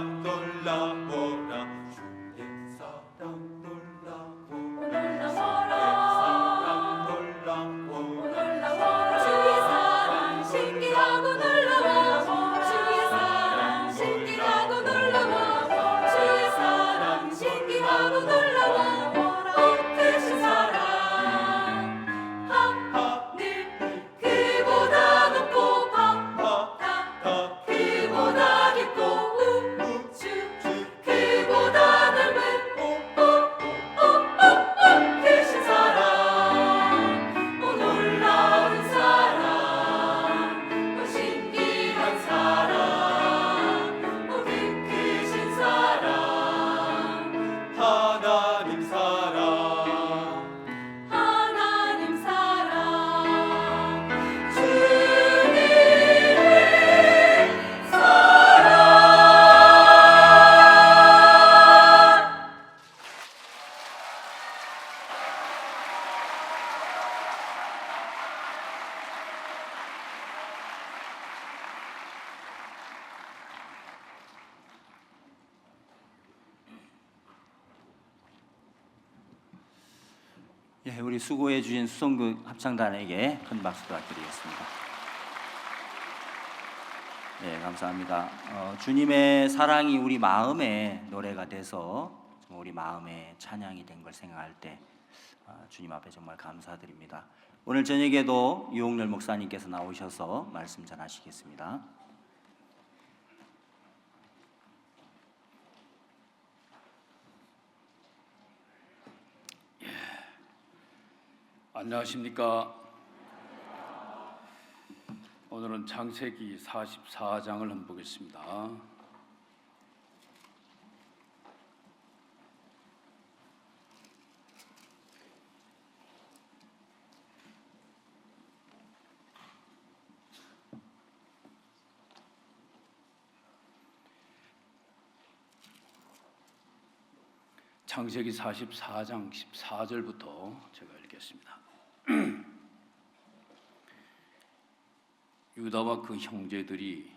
사랑 놀라워라 주의 사랑 놀라워라 주의 사랑 신기하고 놀라워 주의 사랑 신기하고 놀라워 주의 사랑 신기하고 놀라워 크신 사랑 하늘 그보다 높고 바다 그보다 깊고 우주 그보다 넓은 크신 사랑 놀라운 사랑 신기한 사랑 그 크신 사랑 하나님 사랑 하나님 사랑 주님의 사랑 예, 우리 수고해 주신 수성극 합창단에게 큰 박수 부탁드리겠습니다. 네, 감사합니다. 주님의 사랑이 우리 마음의 노래가 돼서 우리 마음의 찬양이 된 걸 생각할 때 주님 앞에 정말 감사드립니다. 오늘 저녁에도 유홍렬 목사님께서 나오셔서 말씀 전하시겠습니다. 안녕하십니까. 오늘은 창세기 44장을 한번 보겠습니다. 창세기 44장 14절부터 제가 읽겠습니다. 유다와 그 형제들이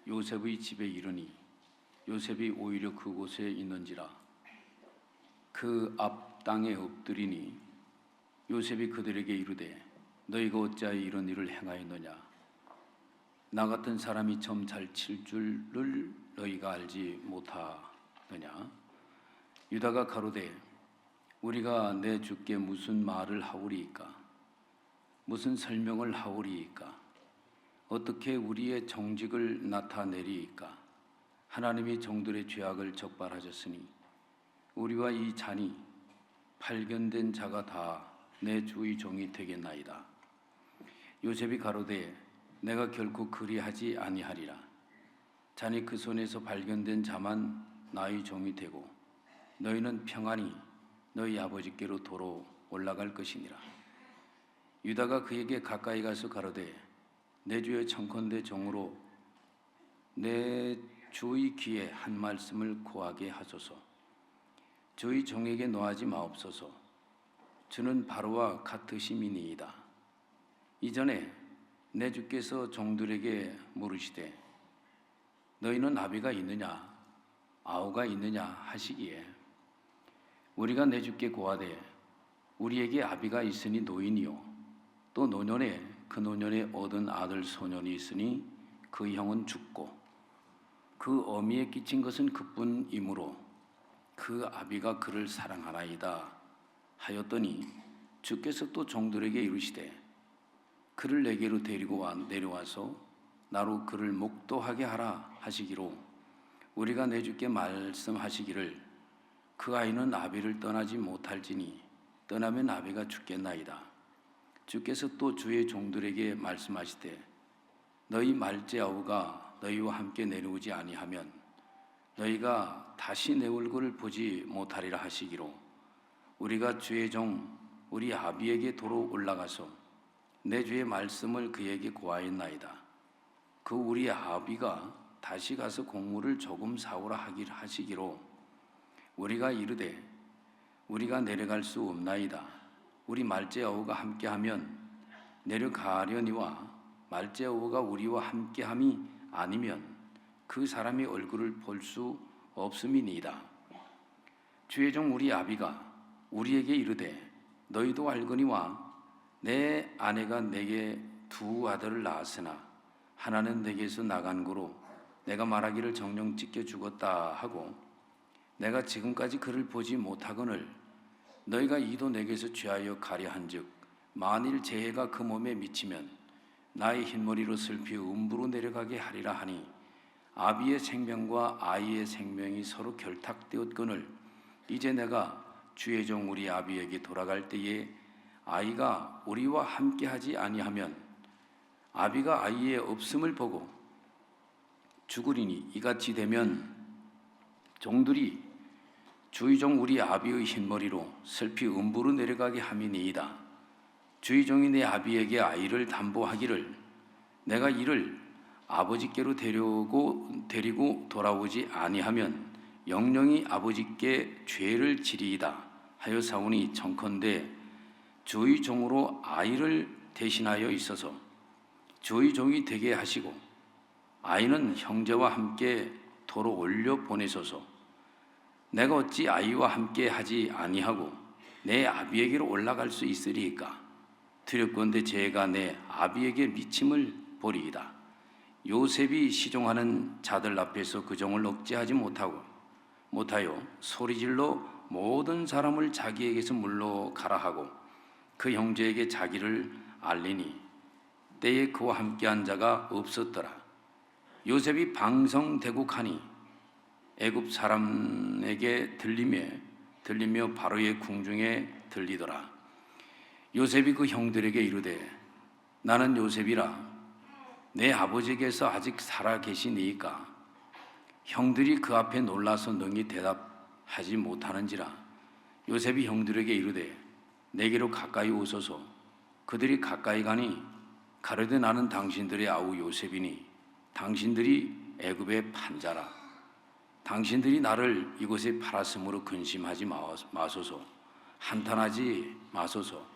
요셉의 집에 이르니 요셉이 오히려 그곳에 있는지라 그 앞 땅에 엎드리니 요셉이 그들에게 이르되 너희가 어찌하여 이런 일을 행하였느냐 나 같은 사람이 점 잘 칠 줄을 너희가 알지 못하느냐 유다가 가로되 우리가 내 주께 무슨 말을 하오리이까 무슨 설명을 하오리이까 어떻게 우리의 정직을 나타내리이까 하나님이 정들의 죄악을 적발하셨으니 우리와 이 잔이 발견된 자가 다 내 주의 종이 되겠나이다. 요셉이 가로되 내가 결코 그리하지 아니하리라. 잔이 그 손에서 발견된 자만 나의 종이 되고 너희는 평안히 너희 아버지께로 도로 올라갈 것이니라. 유다가 그에게 가까이 가서 가로되 내 주의 청컨대 종으로 내 주의 귀에 한 말씀을 고하게 하소서. 주의 종에게 노하지 마옵소서. 주는 바로와 같으심이니이다. 이전에 내 주께서 종들에게 물으시되 너희는 아비가 있느냐 아우가 있느냐 하시기에 우리가 내 주께 고하되 우리에게 아비가 있으니 노인이요 또 노년에 그 노년에 얻은 아들 소년이 있으니 그 형은 죽고 그 어미에 끼친 것은 그뿐이므로 그 아비가 그를 사랑하나이다 하였더니 주께서 또 종들에게 이르시되 그를 내게로 데리고 내려와서 나로 그를 목도하게 하라 하시기로 우리가 내 주께 말씀하시기를 그 아이는 아비를 떠나지 못할지니 떠나면 아비가 죽겠나이다. 주께서 또 주의 종들에게 말씀하시되 너희 말째 아우가 너희와 함께 내려오지 아니하면 너희가 다시 내 얼굴을 보지 못하리라 하시기로 우리가 주의 종 우리 아비에게 도로 올라가서 내 주의 말씀을 그에게 고하였나이다. 그 우리 아비가 다시 가서 곡물을 조금 사오라 하시기로 우리가 이르되 우리가 내려갈 수 없나이다. 우리 말째 아우가 함께하면 내려가려니와 말째 아우가 우리와 함께함이 아니면 그 사람의 얼굴을 볼 수 없음이니이다. 주의 종 우리 아비가 우리에게 이르되 너희도 알거니와 내 아내가 내게 두 아들을 낳았으나 하나는 내게서 나간 고로 내가 말하기를 정령 찢겨 죽었다 하고 내가 지금까지 그를 보지 못하거늘 너희가 이도 내게서 취하여 가려 한즉 만일 재해가 그 몸에 미치면 나의 흰머리로 슬피 음부로 내려가게 하리라 하니 아비의 생명과 아이의 생명이 서로 결탁되었거늘 이제 내가 주의 종 우리 아비에게 돌아갈 때에 아이가 우리와 함께하지 아니하면 아비가 아이의 없음을 보고 죽으리니 이같이 되면 종들이 주의 종 우리 아비의 흰머리로 슬피 음부로 내려가게 함이니이다. 주의 종이 내 아비에게 아이를 담보하기를 내가 이를 아버지께로 데리고 돌아오지 아니하면 영영이 아버지께 죄를 지리이다 하여 사오니 청컨대 주의 종으로 아이를 대신하여 있어서 주의 종이 되게 하시고 아이는 형제와 함께 도로 올려 보내소서. 내가 어찌 아이와 함께 하지 아니하고 내 아비에게로 올라갈 수 있으리이까? 두렵건대 제가 내 아비에게 미침을 보리이다. 요셉이 시종하는 자들 앞에서 그 종을 억제하지 못하여 소리질러 모든 사람을 자기에게서 물러가라 하고 그 형제에게 자기를 알리니 때에 그와 함께한 자가 없었더라. 요셉이 방성대국하니 애굽 사람에게 들리며 바로의 궁중에 들리더라. 요셉이 그 형들에게 이르되 나는 요셉이라 내 아버지께서 아직 살아 계시니이까? 형들이 그 앞에 놀라서 능히 대답하지 못하는지라. 요셉이 형들에게 이르되 내게로 가까이 오소서. 그들이 가까이 가니 가로되 나는 당신들의 아우 요셉이니 당신들이 애굽의 판자라. 당신들이 나를 이곳에 팔았으므로 근심하지 마소서. 한탄하지 마소서.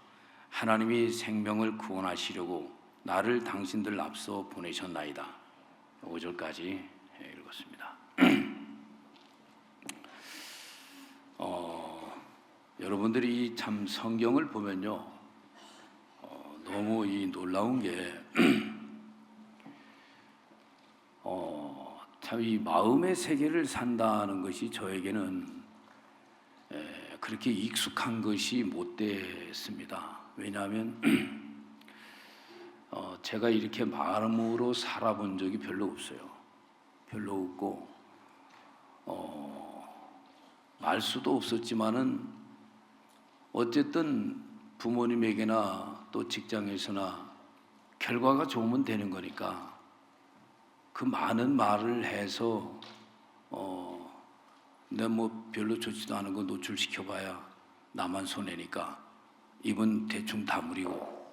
하나님이 생명을 구원하시려고 나를 당신들 앞서 보내셨나이다. 5절까지 읽었습니다. 여러분들이 참 성경을 보면요, 너무 이 놀라운 게 참 이 마음의 세계를 산다는 것이 저에게는 그렇게 익숙한 것이 못 됐습니다. 왜냐하면 제가 이렇게 마음으로 살아본 적이 별로 없어요. 별로 없고 말 수도 없었지만은 어쨌든 부모님에게나 또 직장에서나 결과가 좋으면 되는 거니까 그 많은 말을 해서 내가 뭐 별로 좋지도 않은 거 노출시켜봐야 나만 손해니까 입은 대충 다물이고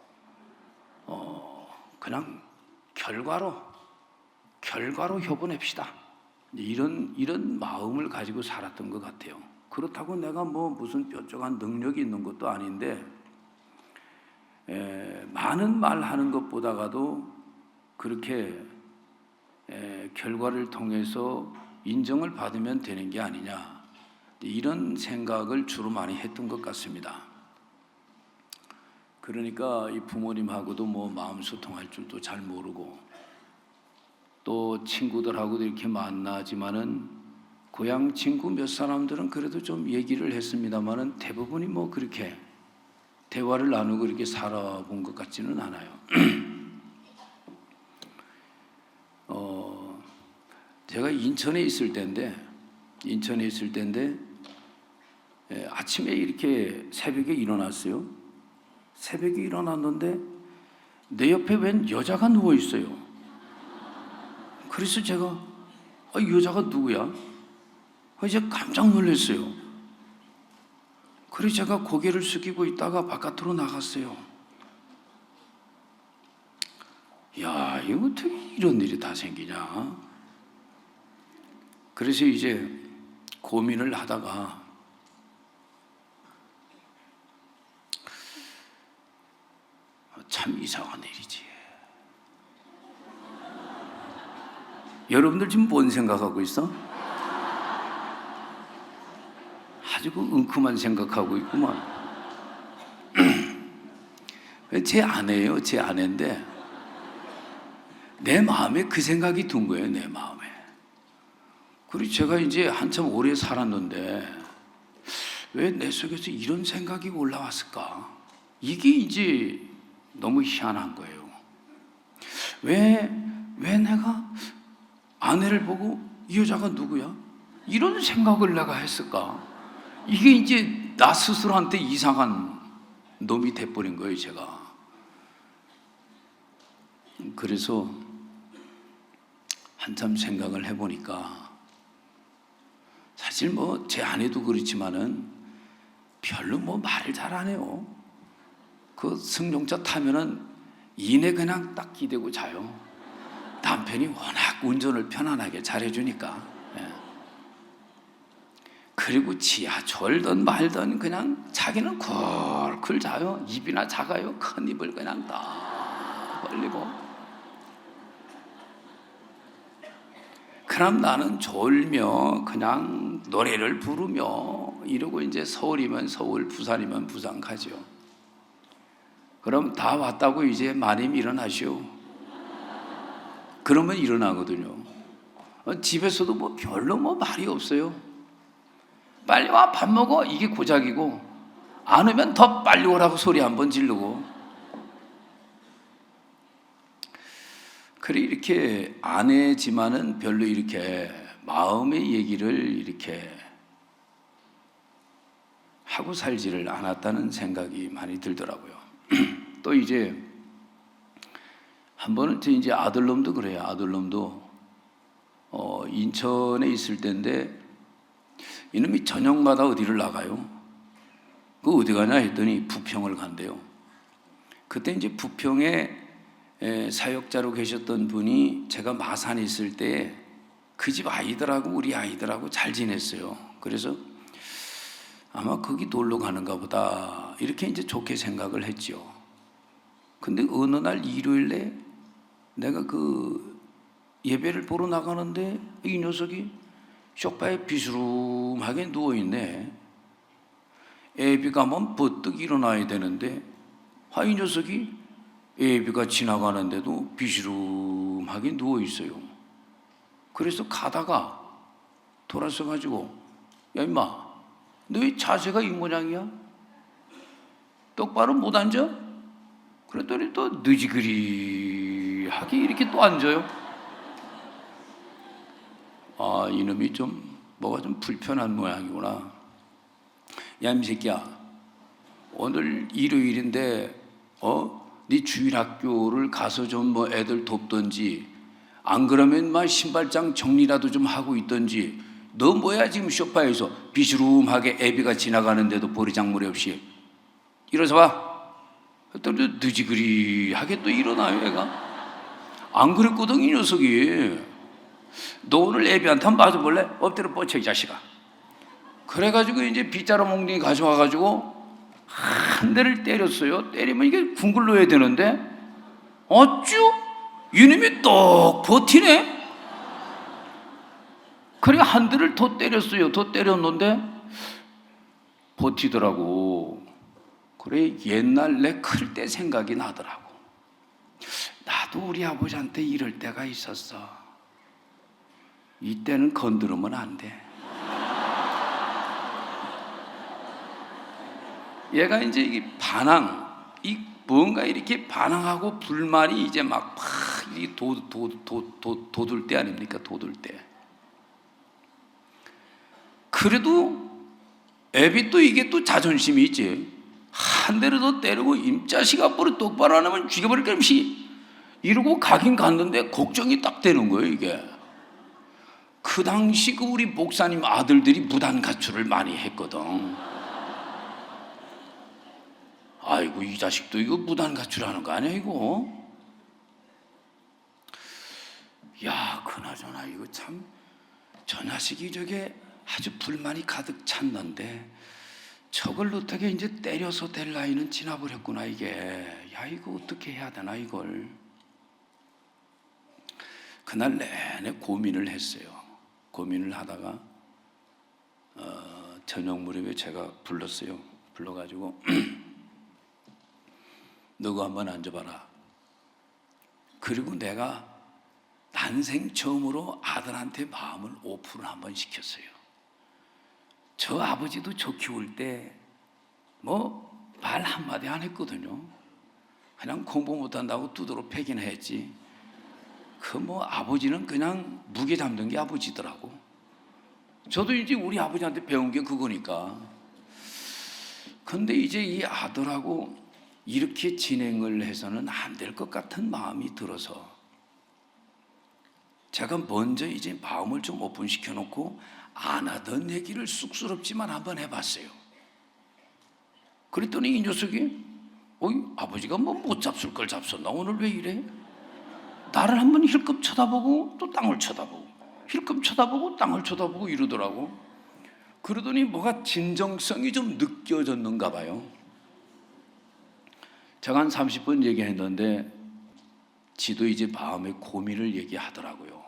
그냥 결과로 협언합시다. 이런 마음을 가지고 살았던 것 같아요. 그렇다고 내가 뭐 무슨 뾰족한 능력이 있는 것도 아닌데 많은 말하는 것보다가도 그렇게 결과를 통해서 인정을 받으면 되는 게 아니냐, 이런 생각을 주로 많이 했던 것 같습니다. 그러니까 이 부모님하고도 뭐 마음 소통할 줄도 잘 모르고 또 친구들하고도 이렇게 만나지만은 고향 친구 몇 사람들은 그래도 좀 얘기를 했습니다만은 대부분이 뭐 그렇게 대화를 나누고 이렇게 살아본 것 같지는 않아요. 제가 인천에 있을 때인데 아침에 이렇게 새벽에 일어났어요. 새벽에 일어났는데 내 옆에 웬 여자가 누워 있어요. 그래서 제가 이 여자가 누구야? 이제 깜짝 놀랐어요. 그래서 제가 고개를 숙이고 있다가 바깥으로 나갔어요. 야, 이거 어떻게 이런 일이 다 생기냐? 그래서 이제 고민을 하다가 참 이상한 일이지. 여러분들 지금 뭔 생각하고 있어? 아주 그 웅큼한 생각하고 있구만. 제 아내예요. 제 아내인데 내 마음에 그 생각이 든 거예요. 내 마음에. 그리고 제가 이제 한참 오래 살았는데 왜 내 속에서 이런 생각이 올라왔을까? 이게 이제 너무 희한한 거예요. 왜 내가 아내를 보고 이 여자가 누구야? 이런 생각을 내가 했을까? 이게 이제 나 스스로한테 이상한 놈이 돼버린 거예요, 제가. 그래서 한참 생각을 해보니까 사실 뭐 제 아내도 그렇지만은 별로 뭐 말을 잘 안 해요. 그 승용차 타면은 이내 그냥 딱 기대고 자요. 남편이 워낙 운전을 편안하게 잘해주니까. 예. 그리고 지하철든 말든 그냥 자기는 쿨쿨 자요. 입이나 작아요. 큰 입을 그냥 딱 벌리고. 그럼 나는 졸며 그냥 노래를 부르며 이러고 이제 서울이면 서울, 부산이면 부산 가죠. 그럼 다 왔다고 이제 마님 일어나시오. 그러면 일어나거든요. 집에서도 뭐 별로 뭐 말이 없어요. 빨리 와, 밥 먹어. 이게 고작이고, 안 오면 더 빨리 오라고 소리 한번 지르고. 그래, 이렇게 아내지만은 별로 이렇게 마음의 얘기를 이렇게 하고 살지를 않았다는 생각이 많이 들더라고요. 또 이제 한 번은 이제 아들놈도 그래요. 아들놈도 인천에 있을 때인데 이놈이 저녁마다 어디를 나가요. 그 어디 가냐 했더니 부평을 간대요. 그때 이제 부평에 사역자로 계셨던 분이 제가 마산에 있을 때 그 집 아이들하고 우리 아이들하고 잘 지냈어요. 그래서 아마 거기 놀러 가는가 보다 이렇게 이제 좋게 생각을 했죠. 근데 어느 날 일요일에 내가 그 예배를 보러 나가는데 이 녀석이 소파에 비스름하게 누워있네. 애비가 뭐 버뜩 일어나야 되는데 이 녀석이 애비가 지나가는데도 비스름하게 누워있어요. 그래서 가다가 돌아서 가지고 야 임마 너의 자세가 이 모양이야? 똑바로 못 앉아? 그랬더니 또 느지그리하게 이렇게 또 앉아요. 아, 이놈이 좀 뭐가 좀 불편한 모양이구나. 야, 이 새끼야, 오늘 일요일인데 네 주일학교를 가서 좀 뭐 애들 돕던지, 안 그러면 막 신발장 정리라도 좀 하고 있던지. 너 뭐야 지금 소파에서 비스름하게 애비가 지나가는데도 버리장머리 없이 일어서 봐. 또 느지그리하게 또 일어나요. 애가 안 그랬거든 이 녀석이. 너 오늘 애비한테 한번 맞아볼래? 엎드려 뻗쳐 이 자식아. 그래가지고 이제 빗자루 몽둥이 가져와가지고 한 대를 때렸어요. 때리면 이게 궁글러야 되는데 어쭈? 이놈이 똑 버티네. 그래 한 대를 더 때렸어요. 더 때렸는데 버티더라고. 그래 옛날 내 클 때 생각이 나더라고. 나도 우리 아버지한테 이럴 때가 있었어. 이때는 건드리면 안 돼. 얘가 이제 이 반항, 이 뭔가 이렇게 반항하고 불만이 이제 막 돋을 때 아닙니까? 돋을 때. 그래도 애비 또 이게 또 자존심이 있지. 한 대를 더 때리고 임자식 앞으로 똑바로 안 하면 죽여버릴 거임시 이러고 가긴 갔는데 걱정이 딱 되는 거예요. 이게 그 당시 그 우리 목사님 아들들이 무단 가출을 많이 했거든. 아이고 이 자식도 이거 무단 가출하는 거 아니야 이거. 야 그나저나 이거 참 저 녀석이 저게 아주 불만이 가득 찼는데 저걸 어떻게 이제 때려서 될 나이는 지나버렸구나 이게. 야 이거 어떻게 해야 되나 이걸. 그날 내내 고민을 했어요. 고민을 하다가 저녁 무렵에 제가 불렀어요. 불러가지고 너가 한번 앉아봐라. 그리고 내가 난생 처음으로 아들한테 마음을 오픈을 한번 시켰어요. 저 아버지도 저 키울 때 뭐 말 한마디 안 했거든요. 그냥 공부 못한다고 두드러 패긴 했지. 그 뭐 아버지는 그냥 무게 잡는 게 아버지더라고. 저도 이제 우리 아버지한테 배운 게 그거니까. 근데 이제 이 아들하고 이렇게 진행을 해서는 안 될 것 같은 마음이 들어서 제가 먼저 이제 마음을 좀 오픈시켜 놓고 안 하던 얘기를 쑥스럽지만 한번 해봤어요. 그랬더니 이 녀석이 아버지가 뭐 못 잡술 걸 잡섰나 오늘 왜 이래? 나를 한번 힐끔 쳐다보고 또 땅을 쳐다보고 힐끔 쳐다보고 땅을 쳐다보고 이러더라고. 그러더니 뭐가 진정성이 좀 느껴졌는가 봐요. 제가 한 30분 얘기했는데 지도 이제 마음의 고민을 얘기하더라고요.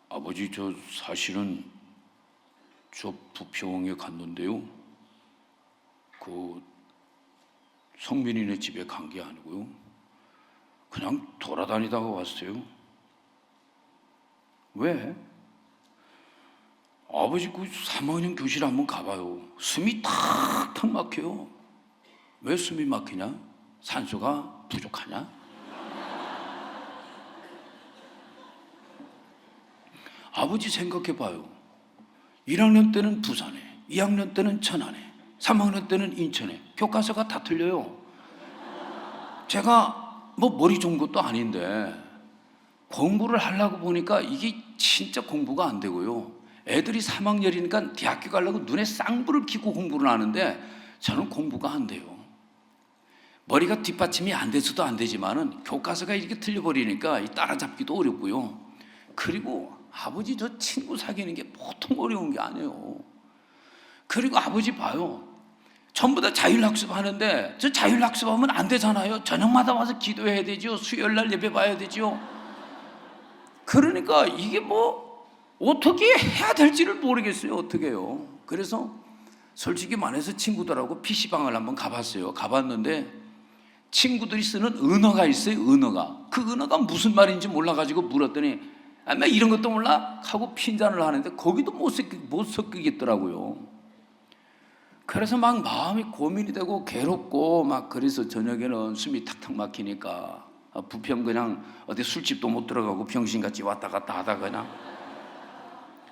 아버지, 저 사실은 저 부평에 갔는데요. 그 성민이네 집에 간 게 아니고요. 그냥 돌아다니다가 왔어요. 왜? 아버지 그 3학년 교실 한번 가봐요. 숨이 탁탁 막혀요. 왜 숨이 막히냐? 산소가 부족하냐? 아버지 생각해봐요. 1학년 때는 부산에, 2학년 때는 천안에, 3학년 때는 인천에. 교과서가 다 틀려요. 제가 뭐 머리 좋은 것도 아닌데 공부를 하려고 보니까 이게 진짜 공부가 안 되고요. 애들이 3학년이니까 대학교 가려고 눈에 쌍불을 켜고 공부를 하는데 저는 공부가 안 돼요. 머리가 뒷받침이 안 돼서도 안 되지만은 교과서가 이렇게 틀려버리니까 따라잡기도 어렵고요. 그리고 아버지 저 친구 사귀는 게 보통 어려운 게 아니에요. 그리고 아버지 봐요. 전부 다 자율학습 하는데 저 자율학습하면 안 되잖아요. 저녁마다 와서 기도해야 되죠. 수요일날 예배 봐야 되죠. 그러니까 이게 뭐 어떻게 해야 될지를 모르겠어요. 어떻게 해요. 그래서 솔직히 말해서 친구들하고 PC방을 한번 가봤어요. 가봤는데 친구들이 쓰는 언어가 있어요. 언어가. 그 언어가 무슨 말인지 몰라가지고 물었더니 나 이런 것도 몰라? 하고 핀잔을 하는데 거기도 못 섞이겠더라고요. 그래서 막 마음이 고민이 되고 괴롭고 막 그래서 저녁에는 숨이 탁탁 막히니까 부평 그냥 어디 술집도 못 들어가고 병신같이 왔다 갔다 하다가 그냥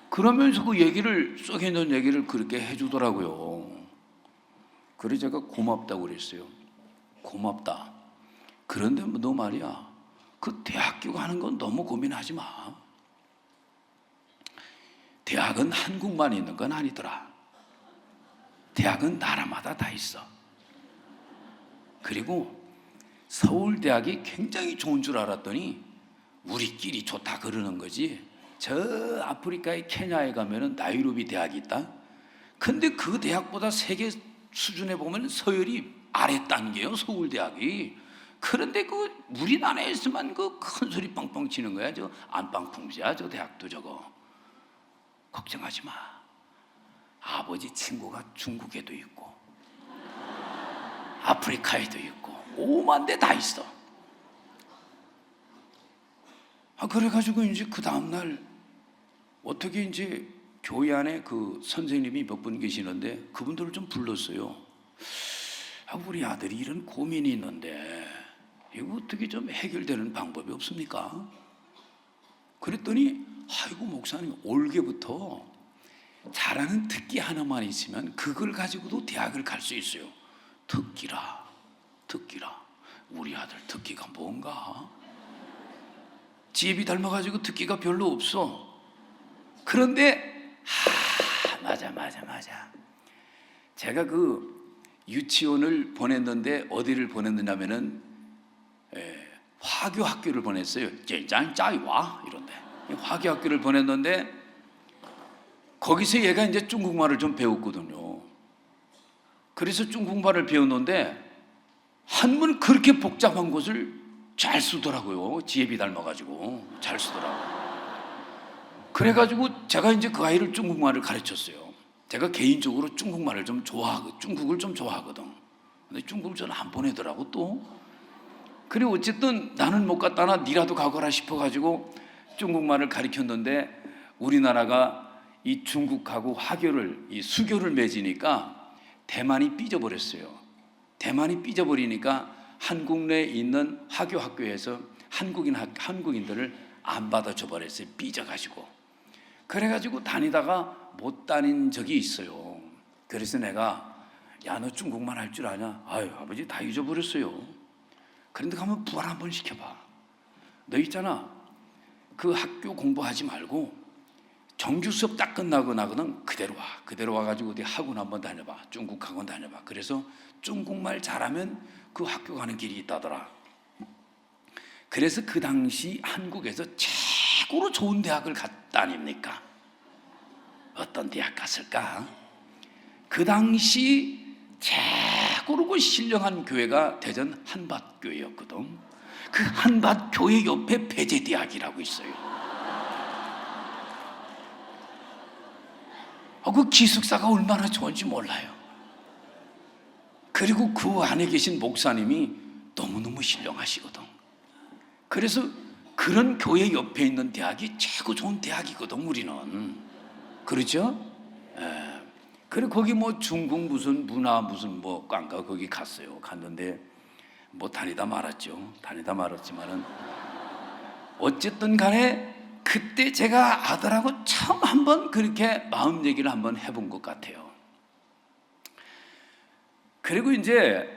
그러면서 그 얘기를 썩 있는 얘기를 그렇게 해주더라고요. 그래서 제가 고맙다고 그랬어요. 고맙다. 그런데 너 말이야 그 대학교 가는 건 너무 고민하지 마. 대학은 한국만 있는 건 아니더라. 대학은 나라마다 다 있어. 그리고 서울대학이 굉장히 좋은 줄 알았더니 우리끼리 좋다 그러는 거지. 저 아프리카의 케냐에 가면은 나이로비 대학이 있다. 근데 그 대학보다 세계 수준에 보면 서열이 아래 단계요. 서울대학이. 그런데 그 우리나라에서만 그 큰 소리 뻥뻥 치는 거야. 저 안방풍지야. 저 대학도 저거. 걱정하지 마. 아버지 친구가 중국에도 있고 아프리카에도 있고 5만 대 다 있어. 그래가지고 이제 그 다음날 어떻게 이제 교회 안에 그 선생님이 몇 분 계시는데 그분들을 좀 불렀어요. 우리 아들이 이런 고민이 있는데 이거 어떻게 좀 해결되는 방법이 없습니까? 그랬더니 아이고 목사님 올해부터 잘하는 특기 하나만 있으면 그걸 가지고도 대학을 갈 수 있어요. 특기라. 우리 아들 특기가 뭔가? 지혜비 닮아가지고 특기가 별로 없어. 그런데 맞아. 제가 그 유치원을 보냈는데 어디를 보냈느냐면은 화교 학교를 보냈어요. 짜이와 이런데 화교 학교를 보냈는데 거기서 얘가 이제 중국말을 좀 배웠거든요. 그래서 중국말을 배웠는데 한문 그렇게 복잡한 것을 잘 쓰더라고요. 지혜비 닮아가지고 잘 쓰더라고요. 그래가지고 제가 이제 그 아이를 중국말을 가르쳤어요. 제가 개인적으로 중국말을 좀 중국을 좀 좋아하거든. 근데 중국을 저는 안 보내더라고 또. 그래 어쨌든 나는 못 갔다나 니라도 가거라 싶어가지고 중국말을 가르쳤는데 우리나라가 이 중국하고 화교를 이 수교를 맺으니까 대만이 삐져버렸어요. 대만이 삐져버리니까 한국 내에 있는 화교 학교에서 한국인들을 안 받아줘 버렸어요. 삐져가지고. 그래가지고 다니다가 못 다닌 적이 있어요. 그래서 내가 야 너 중국말 할 줄 아냐? 아유 아버지 다 잊어버렸어요. 그런데 가면 부활 한번 시켜봐. 너 있잖아 그 학교 공부하지 말고 정규 수업 딱 끝나고 나거든 그대로 와. 그대로 와가지고 어디 학원 한번 다녀봐. 중국 학원 다녀봐. 그래서 중국말 잘하면 그 학교 가는 길이 있다더라. 그래서 그 당시 한국에서 최고로 좋은 대학을 갔다 아닙니까? 어떤 대학 갔을까? 그 당시 최고로 그 신령한 교회가 대전 한밭교회였거든. 그 한밭교회 옆에 배제대학이라고 있어요. 그 기숙사가 얼마나 좋은지 몰라요. 그리고 그 안에 계신 목사님이 너무너무 신령하시거든. 그래서 그런 교회 옆에 있는 대학이 최고 좋은 대학이거든 우리는. 그렇죠? 그리고 거기 뭐 중국 무슨 문화 무슨 뭐 꽝가 거기 갔어요. 갔는데 뭐 다니다 말았죠. 다니다 말았지만은 어쨌든 간에 그때 제가 아들하고 처음 한번 그렇게 마음 얘기를 한번 해본 것 같아요. 그리고 이제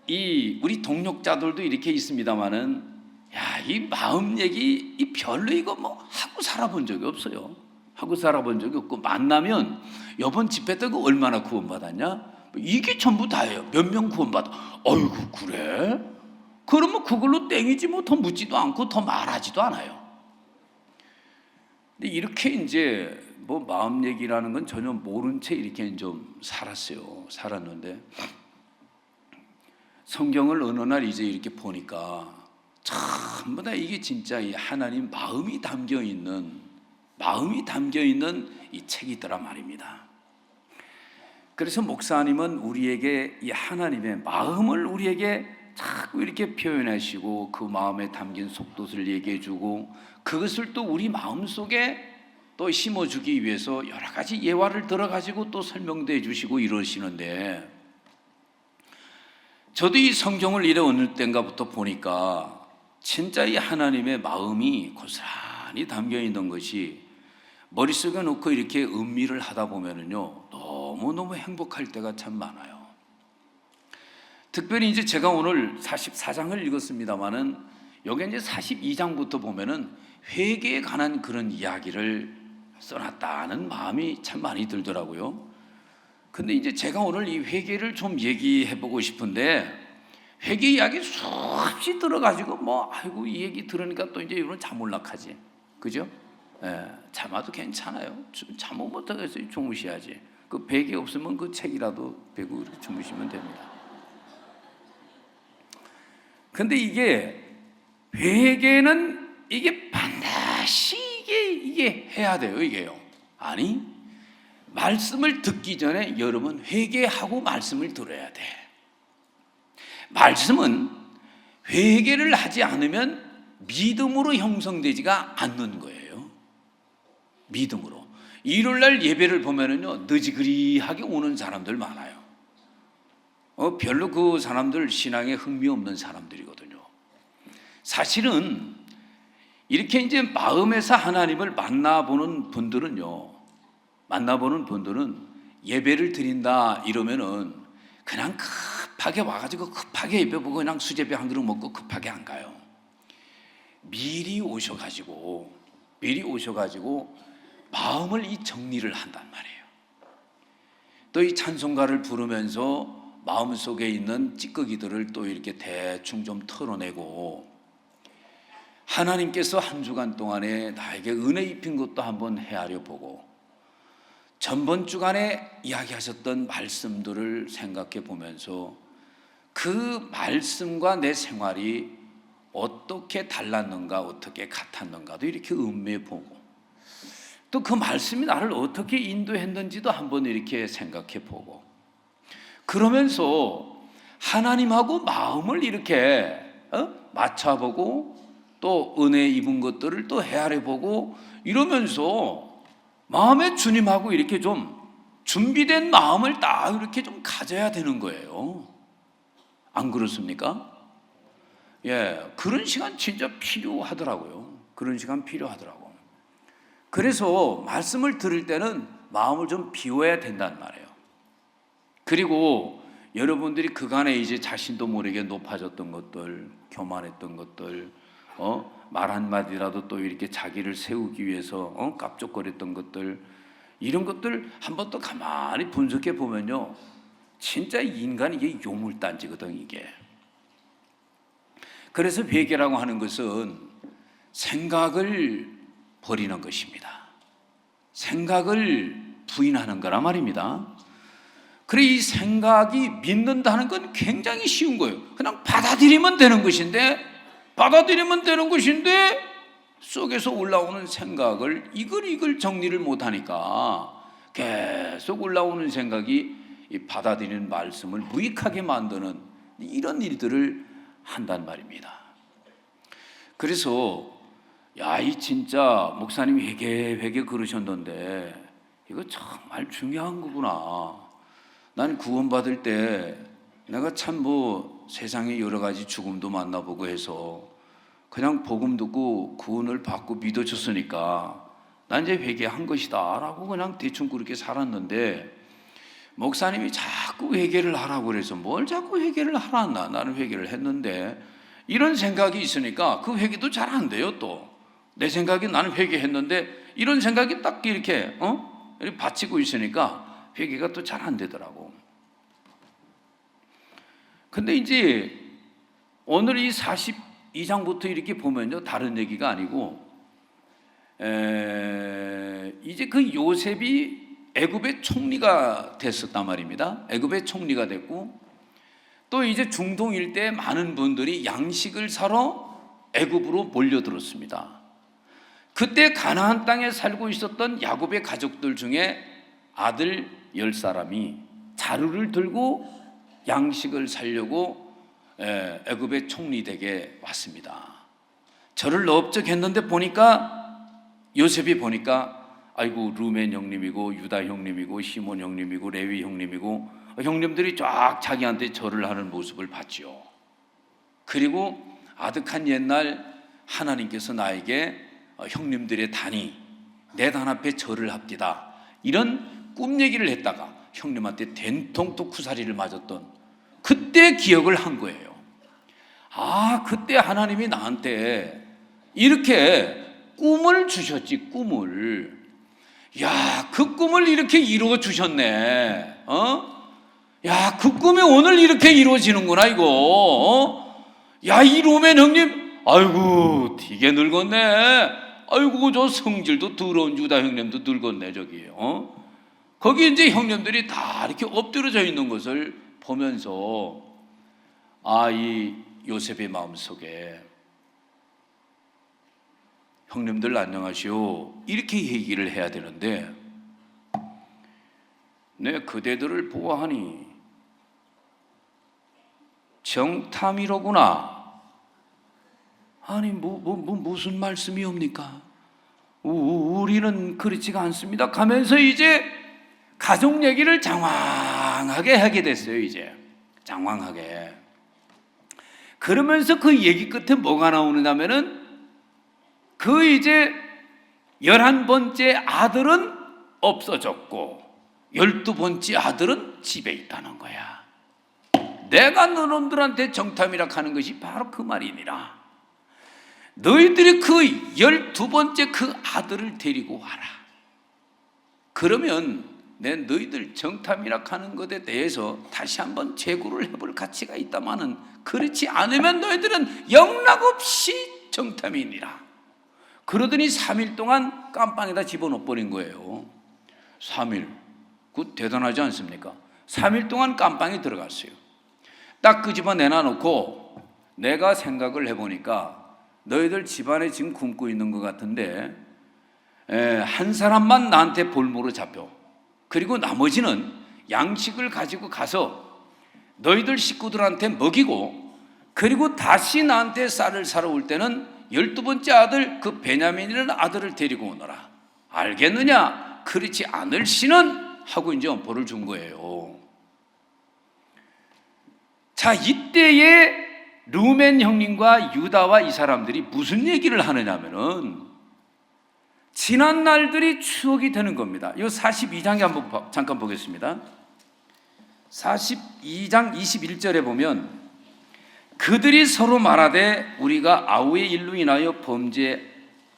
이 우리 동역자들도 이렇게 있습니다만은 야, 이 마음 얘기 이 별로 이거 뭐 하고 살아본 적이 없어요. 하고 살아본 적이 없고 만나면 이번 집회 때 그 얼마나 구원받았냐? 이게 전부 다예요. 몇 명 구원받아? 어이구 그래? 그러면 그걸로 땡이지 뭐 더 묻지도 않고 더 말하지도 않아요. 근데 이렇게 이제 뭐 마음 얘기라는 건 전혀 모른 채 이렇게 좀 살았어요. 살았는데 성경을 어느 날 이제 이렇게 보니까 전부 다 이게 진짜 이 하나님 마음이 담겨 있는 이 책이더라 말입니다. 그래서 목사님은 우리에게 이 하나님의 마음을 우리에게 자꾸 이렇게 표현하시고 그 마음에 담긴 속뜻을 얘기해주고 그것을 또 우리 마음속에 또 심어주기 위해서 여러 가지 예화를 들어가지고 또 설명도 해주시고 이러시는데 저도 이 성경을 이래 어느 때인가부터 보니까 진짜 이 하나님의 마음이 고스란히 담겨 있는 것이 머릿속에 놓고 이렇게 음미를 하다 보면은요 너무너무 행복할 때가 참 많아요. 특별히 이제 제가 오늘 44장을 읽었습니다만은 여기 이제 42장부터 보면은 회개에 관한 그런 이야기를 써놨다는 마음이 참 많이 들더라고요. 근데 이제 제가 오늘 이 회개를 좀 얘기해 보고 싶은데 회개 이야기 수없이 들어가지고 뭐 아이고 이 얘기 들으니까 또 이제 이런 자몰락하지, 그죠? 잠아도 괜찮아요. 잠을 못 하겠어요. 주무셔야지. 그 베개 없으면 그 책이라도 베고 이렇게 주무시면 됩니다. 근데 이게 회개는 이게 반드시 이게 해야 돼요. 이게요. 아니 말씀을 듣기 전에 여러분 회개하고 말씀을 들어야 돼. 말씀은 회개를 하지 않으면 믿음으로 형성되지가 않는 거예요. 믿음으로. 일요일날 예배를 보면은요 느지그리하게 오는 사람들 많아요. 별로 그 사람들 신앙에 흥미 없는 사람들이거든요. 사실은 이렇게 이제 마음에서 하나님을 만나보는 분들은 예배를 드린다 이러면은 그냥 급하게 와가지고 급하게 예배 보고 그냥 수제비 한 그릇 먹고 급하게 안 가요. 미리 오셔가지고 마음을 이 정리를 한단 말이에요. 또 이 찬송가를 부르면서 마음속에 있는 찌꺼기들을 또 이렇게 대충 좀 털어내고 하나님께서 한 주간 동안에 나에게 은혜 입힌 것도 한번 헤아려 보고 전번 주간에 이야기하셨던 말씀들을 생각해 보면서 그 말씀과 내 생활이 어떻게 달랐는가, 어떻게 같았는가도 이렇게 음미해 보고, 또 그 말씀이 나를 어떻게 인도했는지도 한번 이렇게 생각해 보고, 그러면서 하나님하고 마음을 이렇게 맞춰보고, 또 은혜 입은 것들을 또 헤아려 보고, 이러면서 마음에 주님하고 이렇게 좀 준비된 마음을 딱 이렇게 좀 가져야 되는 거예요. 안 그렇습니까? 예, 그런 시간 진짜 필요하더라고요. 그런 시간 필요하더라고. 그래서 말씀을 들을 때는 마음을 좀 비워야 된단 말이에요. 그리고 여러분들이 그간에 이제 자신도 모르게 높아졌던 것들, 교만했던 것들, 말 한마디라도 또 이렇게 자기를 세우기 위해서 깝족거렸던 것들, 이런 것들 한번 또 가만히 분석해 보면요, 진짜 인간이 이게 요물단지거든, 이게. 그래서 회개라고 하는 것은 생각을 버리는 것입니다. 생각을 부인하는 거란 말입니다. 그래, 이 생각이 믿는다는 건 굉장히 쉬운 거예요. 그냥 받아들이면 되는 것인데, 속에서 올라오는 생각을 이걸 정리를 못하니까 계속 올라오는 생각이 이 받아들이는 말씀을 무익하게 만드는 이런 일들을 한단 말입니다. 그래서 이 진짜 목사님 회개 그러셨는데 이거 정말 중요한 거구나. 난 구원받을 때 내가 참 세상에 여러 가지 죽음도 만나보고 해서 그냥 복음 듣고 구원을 받고 믿어줬으니까 난 이제 회개한 것이다 라고 그냥 대충 그렇게 살았는데, 목사님이 자꾸 회개를 하라고 그래서 뭘 자꾸 회개를 하라, 나는 회개를 했는데, 이런 생각이 있으니까 그 회개도 잘 안 돼요. 또 내 생각이 나는 회개했는데 이런 생각이 딱 이렇게 이렇게 받치고 있으니까 회개가 또 잘 안 되더라고. 근데 이제 오늘 이 42장부터 이렇게 보면요, 다른 얘기가 아니고 이제 그 요셉이 애굽의 총리가 됐었단 말입니다. 애굽의 총리가 됐고, 또 이제 중동 일대에 많은 분들이 양식을 사러 애굽으로 몰려들었습니다. 그때 가나안 땅에 살고 있었던 야곱의 가족들 중에 아들 10사람이 자루를 들고 양식을 사려고 애굽의 총리댁에 왔습니다. 저를 넓적했는데 보니까, 요셉이 보니까 아이고, 루벤 형님이고 유다 형님이고 시몬 형님이고 레위 형님이고 형님들이 쫙 자기한테 절을 하는 모습을 봤죠. 그리고 아득한 옛날 하나님께서 나에게 형님들의 단이 내 단 앞에 절을 합디다, 이런 꿈 얘기를 했다가 형님한테 된통도 쿠사리를 맞았던 그때 기억을 한 거예요. 그때 하나님이 나한테 이렇게 꿈을 주셨지, 꿈을. 그 꿈을 이렇게 이루어 주셨네. 그 꿈이 오늘 이렇게 이루어지는구나, 이거. 이 로맨 형님, 아이고, 되게 늙었네. 아이고, 저 성질도 더러운 유다 형님도 늙었네, 저기. 거기 이제 형님들이 다 이렇게 엎드려져 있는 것을 보면서, 이 요셉의 마음속에 형님들 안녕하시오, 이렇게 얘기를 해야 되는데, 내 그대들을 보아하니 정탐이로구나. 아니, 무슨 말씀이옵니까? 우리는 그렇지가 않습니다 가면서 이제 가족 얘기를 장황하게 하게 됐어요. 이제 장황하게. 그러면서 그 얘기 끝에 뭐가 나오느냐면은, 그 이제 11번째 아들은 없어졌고 12번째 아들은 집에 있다는 거야. 내가 너놈들한테 정탐이라 하는 것이 바로 그 말이니라. 너희들이 그 12번째 그 아들을 데리고 와라. 그러면 내 너희들 정탐이라 하는 것에 대해서 다시 한번 재고를 해볼 가치가 있다마는, 그렇지 않으면 너희들은 영락없이 정탐이니라. 그러더니 3일 동안 깜빵에다 집어넣어 버린 거예요. 3일. 그 대단하지 않습니까? 3일 동안 깜빵에 들어갔어요. 딱 끄집어 내놔놓고 내가 생각을 해보니까 너희들 집안에 지금 굶고 있는 것 같은데 한 사람만 나한테 볼모로 잡혀. 그리고 나머지는 양식을 가지고 가서 너희들 식구들한테 먹이고, 그리고 다시 나한테 쌀을 사러 올 때는 12번째 아들 그 베냐민이라는 아들을 데리고 오너라. 알겠느냐? 그렇지 않을시는 하고 이제 엄포를 준 거예요. 자, 이때에 르우멘 형님과 유다와 이 사람들이 무슨 얘기를 하느냐면은 지난 날들이 추억이 되는 겁니다. 이 42장에 한번 잠깐 보겠습니다. 42장 21절에 보면 그들이 서로 말하되 우리가 아우의 일로 인하여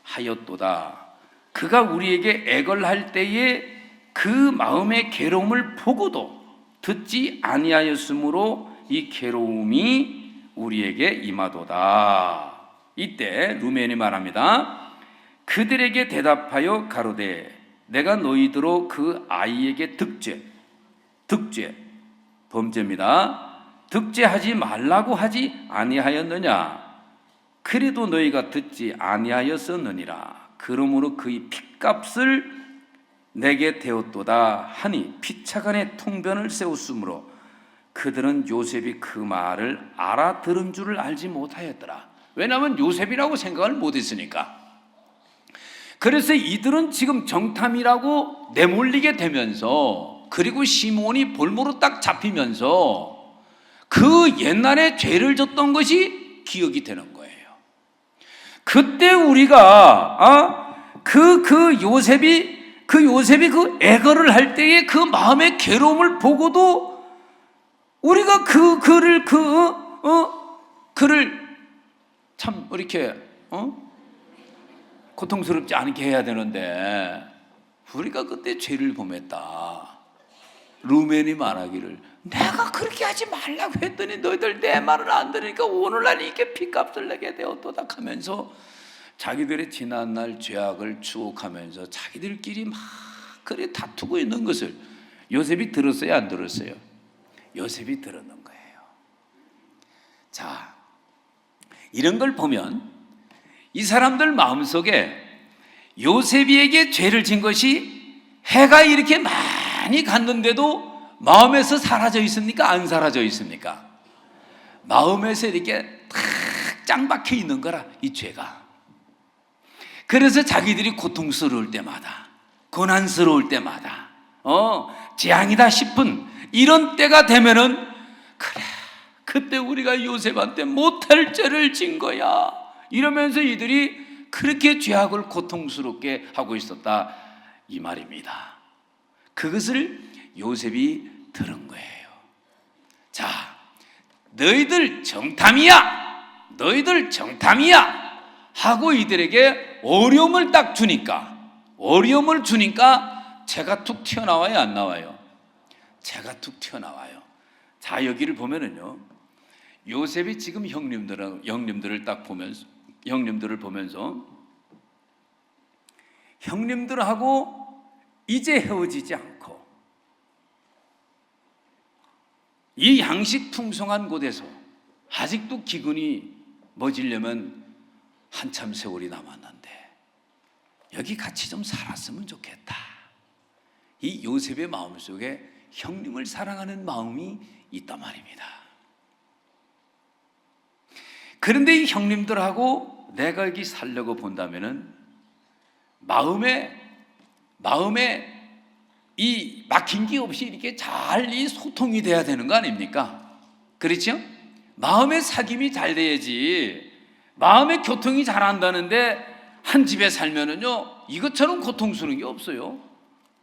범죄하였도다. 그가 우리에게 애걸할 때에 그 마음의 괴로움을 보고도 듣지 아니하였으므로 이 괴로움이 우리에게 임하도다. 이때 르우멘이 말합니다. 그들에게 대답하여 가로되 내가 너희들로 그 아이에게 득죄 범죄입니다. 득죄하지 말라고 하지 아니하였느냐? 그래도 너희가 듣지 아니하였었느니라. 그러므로 그의 핏값을 내게 되었도다 하니 피차간에 통변을 세웠으므로 그들은 요셉이 그 말을 알아들은 줄을 알지 못하였더라. 왜냐하면 요셉이라고 생각을 못했으니까. 그래서 이들은 지금 정탐이라고 내몰리게 되면서, 그리고 시몬이 볼모로 딱 잡히면서 그 옛날에 죄를 졌던 것이 기억이 되는 거예요. 그때 우리가 요셉이 그 애거를 할 때의 그 마음의 괴로움을 보고도 우리가 그를 참 이렇게 고통스럽지 않게 해야 되는데 우리가 그때 죄를 범했다. 르우멘이 말하기를 내가 그렇게 하지 말라고 했더니 너희들 내 말을 안 들으니까 오늘날 이게 핏값을 내게 되었도다 하면서 자기들의 지난날 죄악을 추억하면서 자기들끼리 막 그래 다투고 있는 것을 요셉이 들었어요, 안 들었어요? 요셉이 들었는 거예요. 자, 이런 걸 보면 이 사람들 마음속에 요셉이에게 죄를 진 것이 해가 이렇게 많이 갔는데도 마음에서 사라져 있습니까? 안 사라져 있습니까? 마음에서 이렇게 탁 짱박혀 있는 거라, 이 죄가. 그래서 자기들이 고통스러울 때마다, 고난스러울 때마다, 재앙이다 싶은 이런 때가 되면은 그래, 그때 우리가 요셉한테 못할 죄를 진 거야 이러면서 이들이 그렇게 죄악을 고통스럽게 하고 있었다, 이 말입니다. 그것을 요셉이 들은 거예요. 자, 너희들 정탐이야 하고 이들에게 어려움을 딱 주니까, 죄가 툭 튀어나와요, 안 나와요? 죄가 툭 튀어나와요. 자, 여기를 보면은요, 요셉이 지금 형님들을 딱 보면서, 형님들을 보면서 형님들하고 이제 헤어지지 않고 이 양식 풍성한 곳에서 아직도 기근이 멎으려면 한참 세월이 남았는데 여기 같이 좀 살았으면 좋겠다. 이 요셉의 마음속에 형님을 사랑하는 마음이 있단 말입니다. 그런데 이 형님들하고 내가 여기 살려고 본다면은 마음에 이 막힌 게 없이 이렇게 잘 이 소통이 돼야 되는 거 아닙니까? 그렇죠? 마음의 사귐이 잘 돼야지. 마음의 교통이 잘 안다는데 한 집에 살면은요 이것처럼 고통스러운 게 없어요.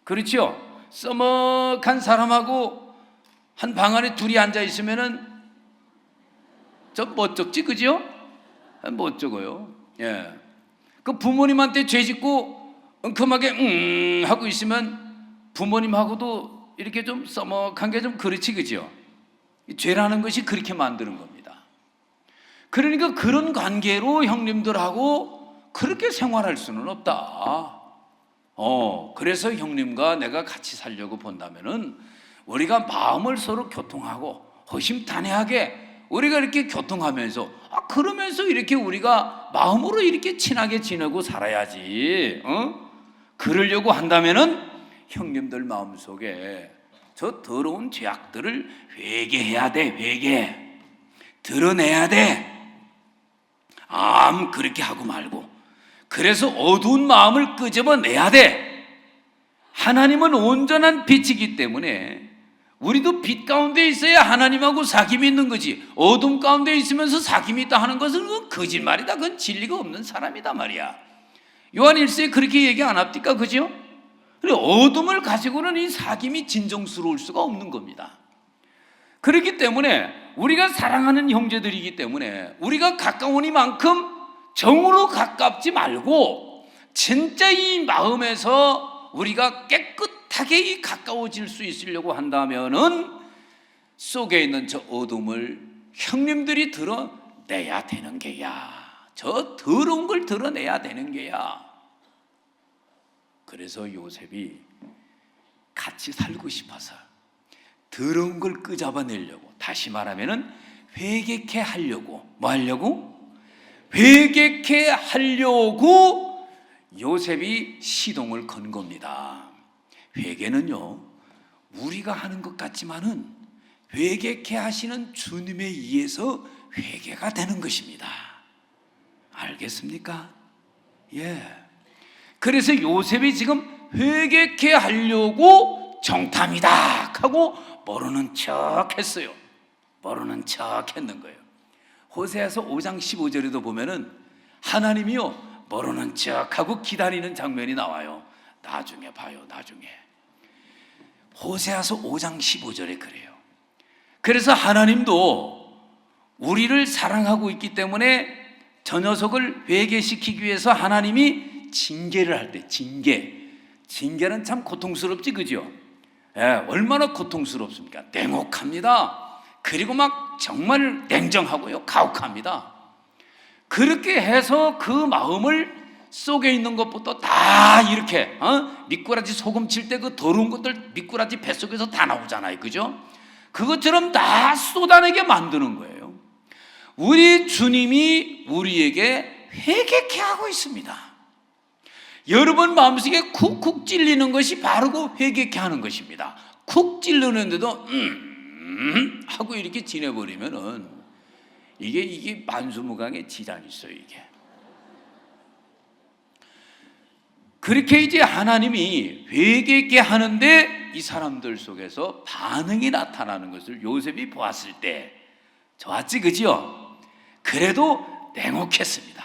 그렇죠? 써먹한 사람하고 한 방 안에 둘이 앉아 있으면은 좀 멋쩍지, 그죠? 멋쩍어요. 예. 그 부모님한테 죄 짓고 엉큼하게 하고 있으면 부모님하고도 이렇게 좀 써먹한 게 좀 그렇지, 그죠? 죄라는 것이 그렇게 만드는 겁니다. 그러니까 그런 관계로 형님들하고 그렇게 생활할 수는 없다. 그래서 형님과 내가 같이 살려고 본다면은 우리가 마음을 서로 교통하고 허심탄회하게 우리가 이렇게 교통하면서 그러면서 이렇게 우리가 마음으로 이렇게 친하게 지내고 살아야지. 그러려고 한다면은 형님들 마음속에 저 더러운 죄악들을 회개해야 돼. 회개 드러내야 돼. 그렇게 하고 말고. 그래서 어두운 마음을 끄집어내야 돼. 하나님은 온전한 빛이기 때문에 우리도 빛 가운데 있어야 하나님하고 사귐이 있는 거지. 어둠 가운데 있으면서 사귐이 있다 하는 것은 그건 거짓말이다. 그건 진리가 없는 사람이다 말이야. 요한 1서에 그렇게 얘기 안 합니까? 그죠? 그리고 어둠을 가지고는 이 사귐이 진정스러울 수가 없는 겁니다. 그렇기 때문에 우리가 사랑하는 형제들이기 때문에 우리가 가까우니만큼 정으로 가깝지 말고 진짜 이 마음에서 우리가 깨끗하게 이 가까워질 수 있으려고 한다면은 속에 있는 저 어둠을 형님들이 드러내야 되는 게야. 저 더러운 걸 드러내야 되는 게야. 그래서 요셉이 같이 살고 싶어서 더러운 걸 끄잡아내려고, 다시 말하면은 회개케 하려고, 뭐 하려고? 회개케 하려고 요셉이 시동을 건 겁니다. 회개는요, 우리가 하는 것 같지만은 회개케 하시는 주님에 의해서 회개가 되는 것입니다. 알겠습니까? 예. 그래서 요셉이 지금 회개케 하려고 정탐이다 하고 모르는 척 했어요. 모르는 척 했는 거예요. 호세아서 5장 15절에도 보면은 하나님이요 모르는 척하고 기다리는 장면이 나와요. 나중에 봐요. 나중에. 호세아서 5장 15절에 그래요. 그래서 하나님도 우리를 사랑하고 있기 때문에 저 녀석을 회개시키기 위해서 하나님이 징계를 할 때, 징계는 참 고통스럽지, 그죠? 예, 얼마나 고통스럽습니까? 냉혹합니다. 그리고 막 정말 냉정하고요, 가혹합니다. 그렇게 해서 그 마음을 속에 있는 것부터 다 이렇게 미꾸라지 소금 칠 때 그 더러운 것들 미꾸라지 뱃속에서 다 나오잖아요, 그죠? 그것처럼 다 쏟아내게 만드는 거예요. 우리 주님이 우리에게 회개케 하고 있습니다. 여러분 마음속에 쿡쿡 찔리는 것이 바로 그 회개케 하는 것입니다. 쿡 찔르는데도 하고 이렇게 지내버리면은 이게 만수무강의 지장이 있어요. 이게 그렇게 이제 하나님이 회개케 하는데 이 사람들 속에서 반응이 나타나는 것을 요셉이 보았을 때 좋았지, 그죠? 그래도 냉혹했습니다.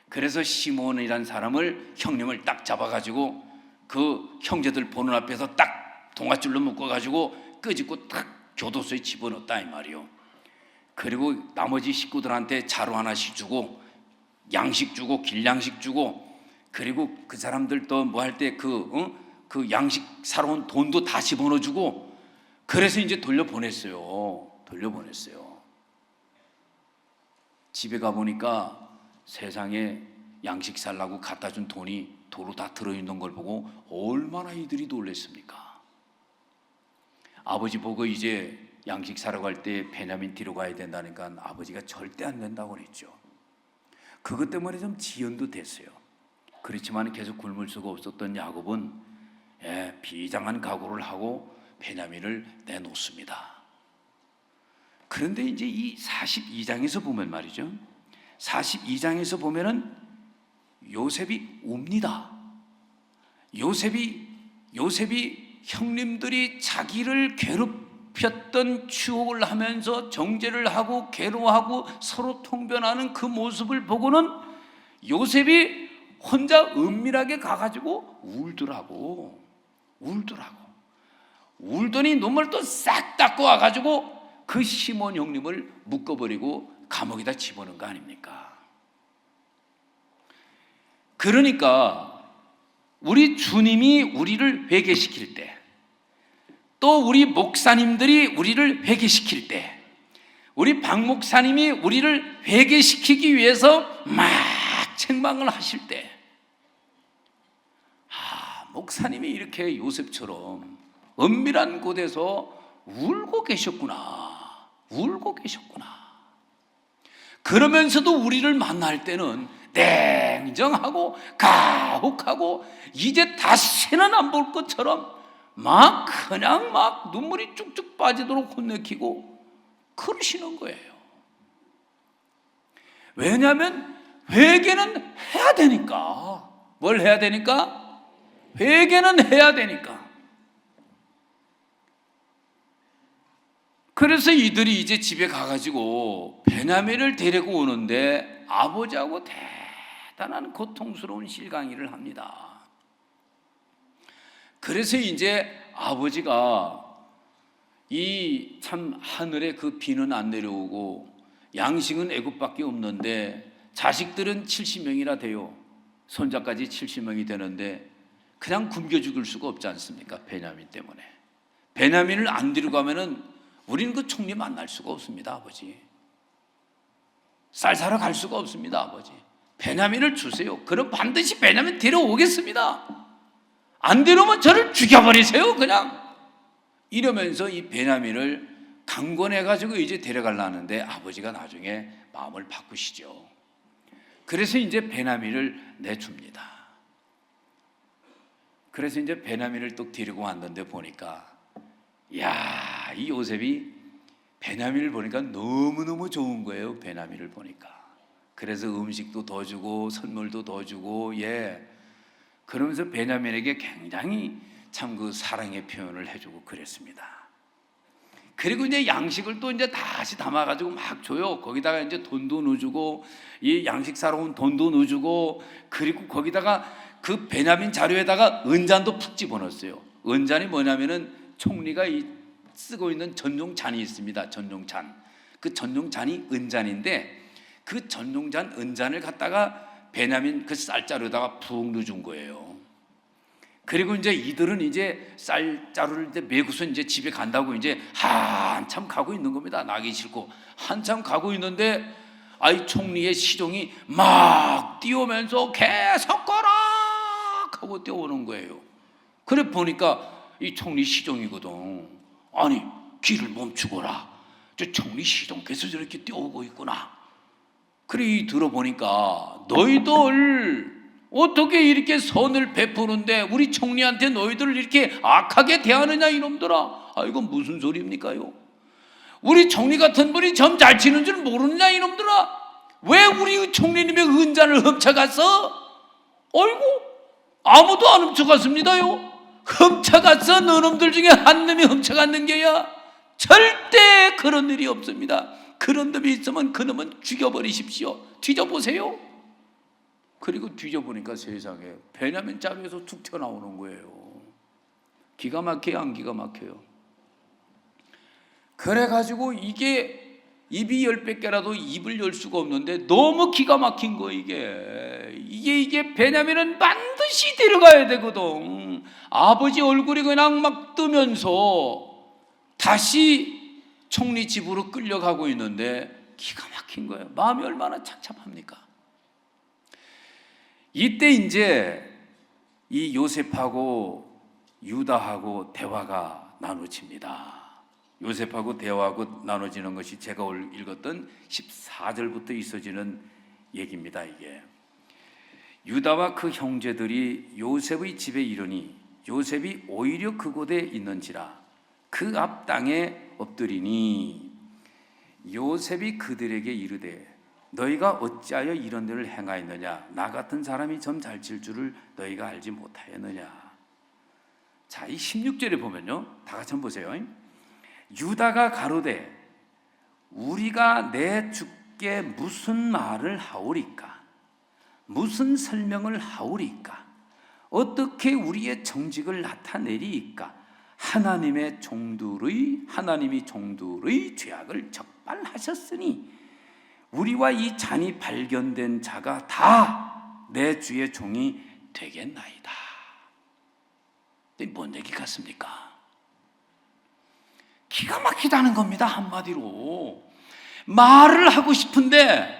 그래서 시몬이라는 사람을, 형님을 딱 잡아가지고 그 형제들 보는 앞에서 딱 동아줄로 묶어가지고 끄집고 딱 교도소에 집어넣었다 이 말이요. 그리고 나머지 식구들한테 자루 하나씩 주고 양식 주고 길양식 주고, 그리고 그 사람들 또 뭐 할 때 그 양식 사러 온 돈도 다 집어넣어주고, 그래서 이제 돌려보냈어요. 집에 가보니까 세상에 양식 살라고 갖다 준 돈이 도로 다 들어있는 걸 보고 얼마나 이들이 놀랬습니까? 아버지 보고 이제 양식 사러 갈 때 베냐민 뒤로 가야 된다니까 아버지가 절대 안 된다고 그랬죠. 그것 때문에 좀 지연도 됐어요. 그렇지만 계속 굶을 수가 없었던 야곱은 비장한 각오를 하고 베냐민을 내놓습니다. 그런데 이제 이 42장에서 보면 말이죠, 42장에서 보면은 요셉이 웁니다. 요셉이 형님들이 자기를 괴롭혔던 추억을 하면서 정죄를 하고 괴로워하고 서로 통변하는 그 모습을 보고는 요셉이 혼자 은밀하게 가가지고 울더니 눈물 또 싹 닦고 와가지고 그 시몬 형님을 묶어버리고 감옥에다 집어넣은 거 아닙니까? 그러니까 우리 주님이 우리를 회개시킬 때, 또 우리 목사님들이 우리를 회개시킬 때, 우리 박 목사님이 우리를 회개시키기 위해서 막 책망을 하실 때, 목사님이 이렇게 요셉처럼 은밀한 곳에서 울고 계셨구나. 울고 계셨구나. 그러면서도 우리를 만날 때는 냉정하고 가혹하고 이제 다시는 안 볼 것처럼 막 그냥 막 눈물이 쭉쭉 빠지도록 혼내키고 그러시는 거예요. 왜냐하면 회개는 해야 되니까. 뭘 해야 되니까? 회개는 해야 되니까. 그래서 이들이 이제 집에 가가지고 베냐민을 데리고 오는데 아버지하고 대단한 고통스러운 실강이를 합니다. 그래서 이제 아버지가 이 참 하늘에 그 비는 안 내려오고 양식은 애굽밖에 없는데 자식들은 70명이나 돼요. 손자까지 70명이 되는데 그냥 굶겨 죽을 수가 없지 않습니까? 베냐민 때문에. 베냐민을 안 데리고 가면은 우리는 그 총리 만날 수가 없습니다, 아버지. 쌀 사러 갈 수가 없습니다, 아버지. 베냐민을 주세요. 그럼 반드시 베냐민 데려오겠습니다. 안 데려오면 저를 죽여버리세요, 그냥. 이러면서 이 베냐민을 강권해가지고 이제 데려가려는데 아버지가 나중에 마음을 바꾸시죠. 그래서 이제 베냐민을 내줍니다. 그래서 이제 베냐민을 또 데리고 왔는데 보니까 야, 이 요셉이 베냐민을 보니까 너무너무 좋은 거예요. 베냐민을 보니까. 그래서 음식도 더 주고 선물도 더 주고 그러면서 베냐민에게 굉장히 참 그 사랑의 표현을 해주고 그랬습니다. 그리고 이제 양식을 또 이제 다시 담아가지고 막 줘요. 거기다가 이제 돈도 넣어주고 이 양식 사러 온 돈도 넣어주고 그리고 거기다가 그 베냐민 자료에다가 은잔도 푹 집어넣었어요. 은잔이 뭐냐면은 총리가 쓰고 있는 전용잔이 있습니다. 전용잔. 그 전용잔이 은잔인데 그 전용잔 은잔을 갖다가 베냐민 그 쌀자루에다가 푹 넣어준 거예요. 그리고 이제 이들은 이제 쌀자루를 이제 메고서 이제 집에 간다고 이제 한참 가고 있는 겁니다. 나기 싫고 한참 가고 있는데 아이 총리의 시종이 막 뛰어오면서 계속 거라 하고 뛰어오는 거예요. 그래 보니까 이 총리 시종이거든. 아니 길을 멈추거라. 저 총리 시종께서 저렇게 뛰어오고 있구나. 그래 들어보니까 너희들 어떻게 이렇게 선을 베푸는데 우리 총리한테 너희들을 이렇게 악하게 대하느냐 이놈들아. 아 이건 무슨 소리입니까요? 우리 총리 같은 분이 점 잘 치는 줄 모르느냐 이놈들아. 왜 우리 총리님의 은잔을 훔쳐갔어? 어이구 아무도 안 훔쳐갔습니다요. 훔쳐갔어. 너놈들 중에 한 놈이 훔쳐갔는 게야. 절대 그런 일이 없습니다. 그런 놈이 있으면 그 놈은 죽여버리십시오. 뒤져보세요. 그리고 뒤져보니까 세상에 베냐민 자루에서 툭 튀어나오는 거예요. 기가 막혀요, 안 기가 막혀요? 그래가지고 이게 입이 10개 입을 열 수가 없는데 너무 기가 막힌 거 이게 베냐민은 반드시 데려가야 되거든. 아버지 얼굴이 그냥 막 뜨면서 다시 총리 집으로 끌려가고 있는데 기가 막힌 거예요. 마음이 얼마나 착잡합니까? 이때 이제 이 요셉하고 유다하고 대화가 나눠집니다. 요셉하고 대화하고 나눠지는 것이 제가 오늘 읽었던 14절부터 있어지는 얘기입니다. 이게 유다와 그 형제들이 요셉의 집에 이르니 요셉이 오히려 그곳에 있는지라 그 앞 땅에 엎드리니 요셉이 그들에게 이르되 너희가 어찌하여 이런 일을 행하였느냐? 나 같은 사람이 점 잘 칠 줄을 너희가 알지 못하였느냐? 자, 이 16절에 보면요, 다 같이 한번 보세요. 유다가 가로되 우리가 내 주께 무슨 말을 하오리까? 무슨 설명을 하오리까? 어떻게 우리의 정직을 나타내리이까? 하나님이 종들의 죄악을 적발하셨으니 우리와 이 잔이 발견된 자가 다 내 주의 종이 되겠나이다. 뭔 얘기 같습니까? 기가 막히다는 겁니다. 한마디로 말을 하고 싶은데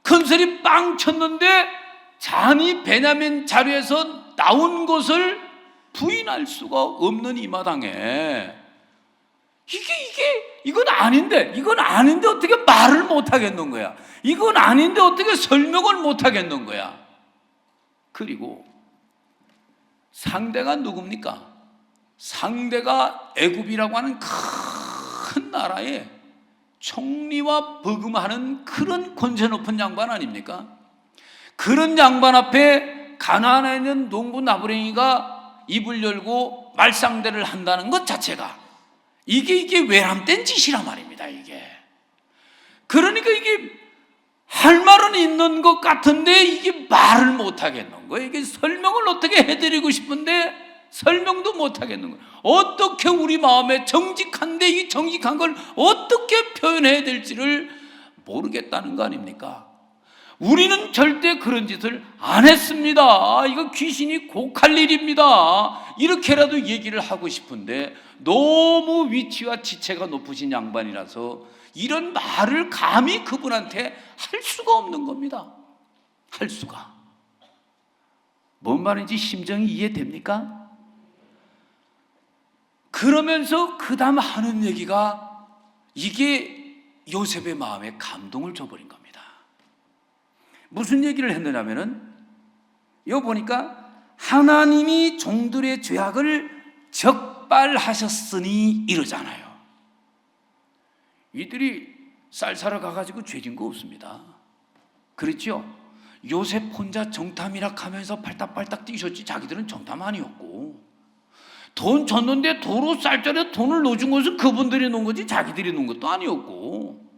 큰 소리 빵 쳤는데 잔이 베냐민 자루에서 나온 것을 부인할 수가 없는 이 마당에 이건 아닌데 어떻게 말을 못 하겠는 거야? 이건 아닌데 어떻게 설명을 못 하겠는 거야? 그리고 상대가 누굽니까? 상대가 애굽이라고 하는 큰 나라에 총리와 버금하는 그런 권세 높은 양반 아닙니까? 그런 양반 앞에 가나안에 있는 농부 나부랭이가 입을 열고 말상대를 한다는 것 자체가 이게 외람된 짓이란 말입니다. 이게 그러니까 이게 할 말은 있는 것 같은데 이게 말을 못 하겠는 거예요. 이게 설명을 어떻게 해드리고 싶은데 설명도 못 하겠는 거예요. 어떻게 우리 마음에 정직한데 이 정직한 걸 어떻게 표현해야 될지를 모르겠다는 거 아닙니까? 우리는 절대 그런 짓을 안 했습니다. 이거 귀신이 곡할 일입니다. 이렇게라도 얘기를 하고 싶은데 너무 위치와 지체가 높으신 양반이라서 이런 말을 감히 그분한테 할 수가 없는 겁니다. 할 수가. 뭔 말인지 심정이 이해됩니까? 그러면서 그 다음 하는 얘기가 이게 요셉의 마음에 감동을 줘버린 겁니다. 무슨 얘기를 했느냐면은 여기 보니까 하나님이 종들의 죄악을 적발하셨으니 이러잖아요. 이들이 쌀 사러 가가지고 죄진 거 없습니다. 그렇죠? 요셉 혼자 정탐이라 하면서 팔딱팔딱 뛰셨지 자기들은 정탐 아니었고, 돈 줬는데 도로 쌀자리에 돈을 넣어준 것은 그분들이 놓은 거지 자기들이 놓은 것도 아니었고,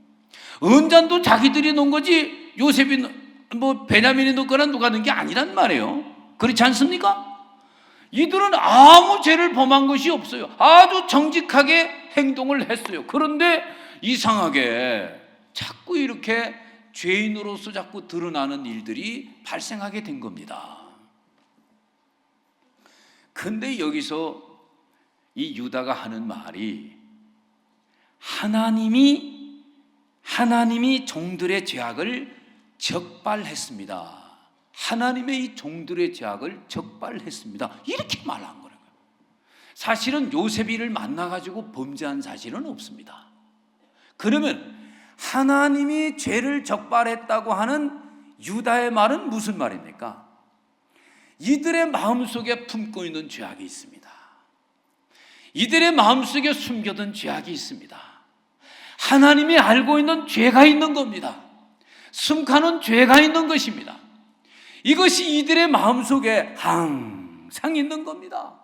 은잔도 자기들이 놓은 거지 요셉이 베냐민이 넣거나 누가 넣은 게 아니란 말이에요. 그렇지 않습니까? 이들은 아무 죄를 범한 것이 없어요. 아주 정직하게 행동을 했어요. 그런데 이상하게 자꾸 이렇게 죄인으로서 자꾸 드러나는 일들이 발생하게 된 겁니다. 근데 여기서 이 유다가 하는 말이 하나님이 종들의 죄악을 적발했습니다. 하나님의 이 종들의 죄악을 적발했습니다. 이렇게 말한 거예요. 사실은 요셉이를 만나가지고 범죄한 사실은 없습니다. 그러면 하나님이 죄를 적발했다고 하는 유다의 말은 무슨 말입니까? 이들의 마음속에 품고 있는 죄악이 있습니다. 이들의 마음속에 숨겨둔 죄악이 있습니다. 하나님이 알고 있는 죄가 있는 겁니다. 숨가는 죄가 있는 것입니다. 이것이 이들의 마음속에 항상 있는 겁니다.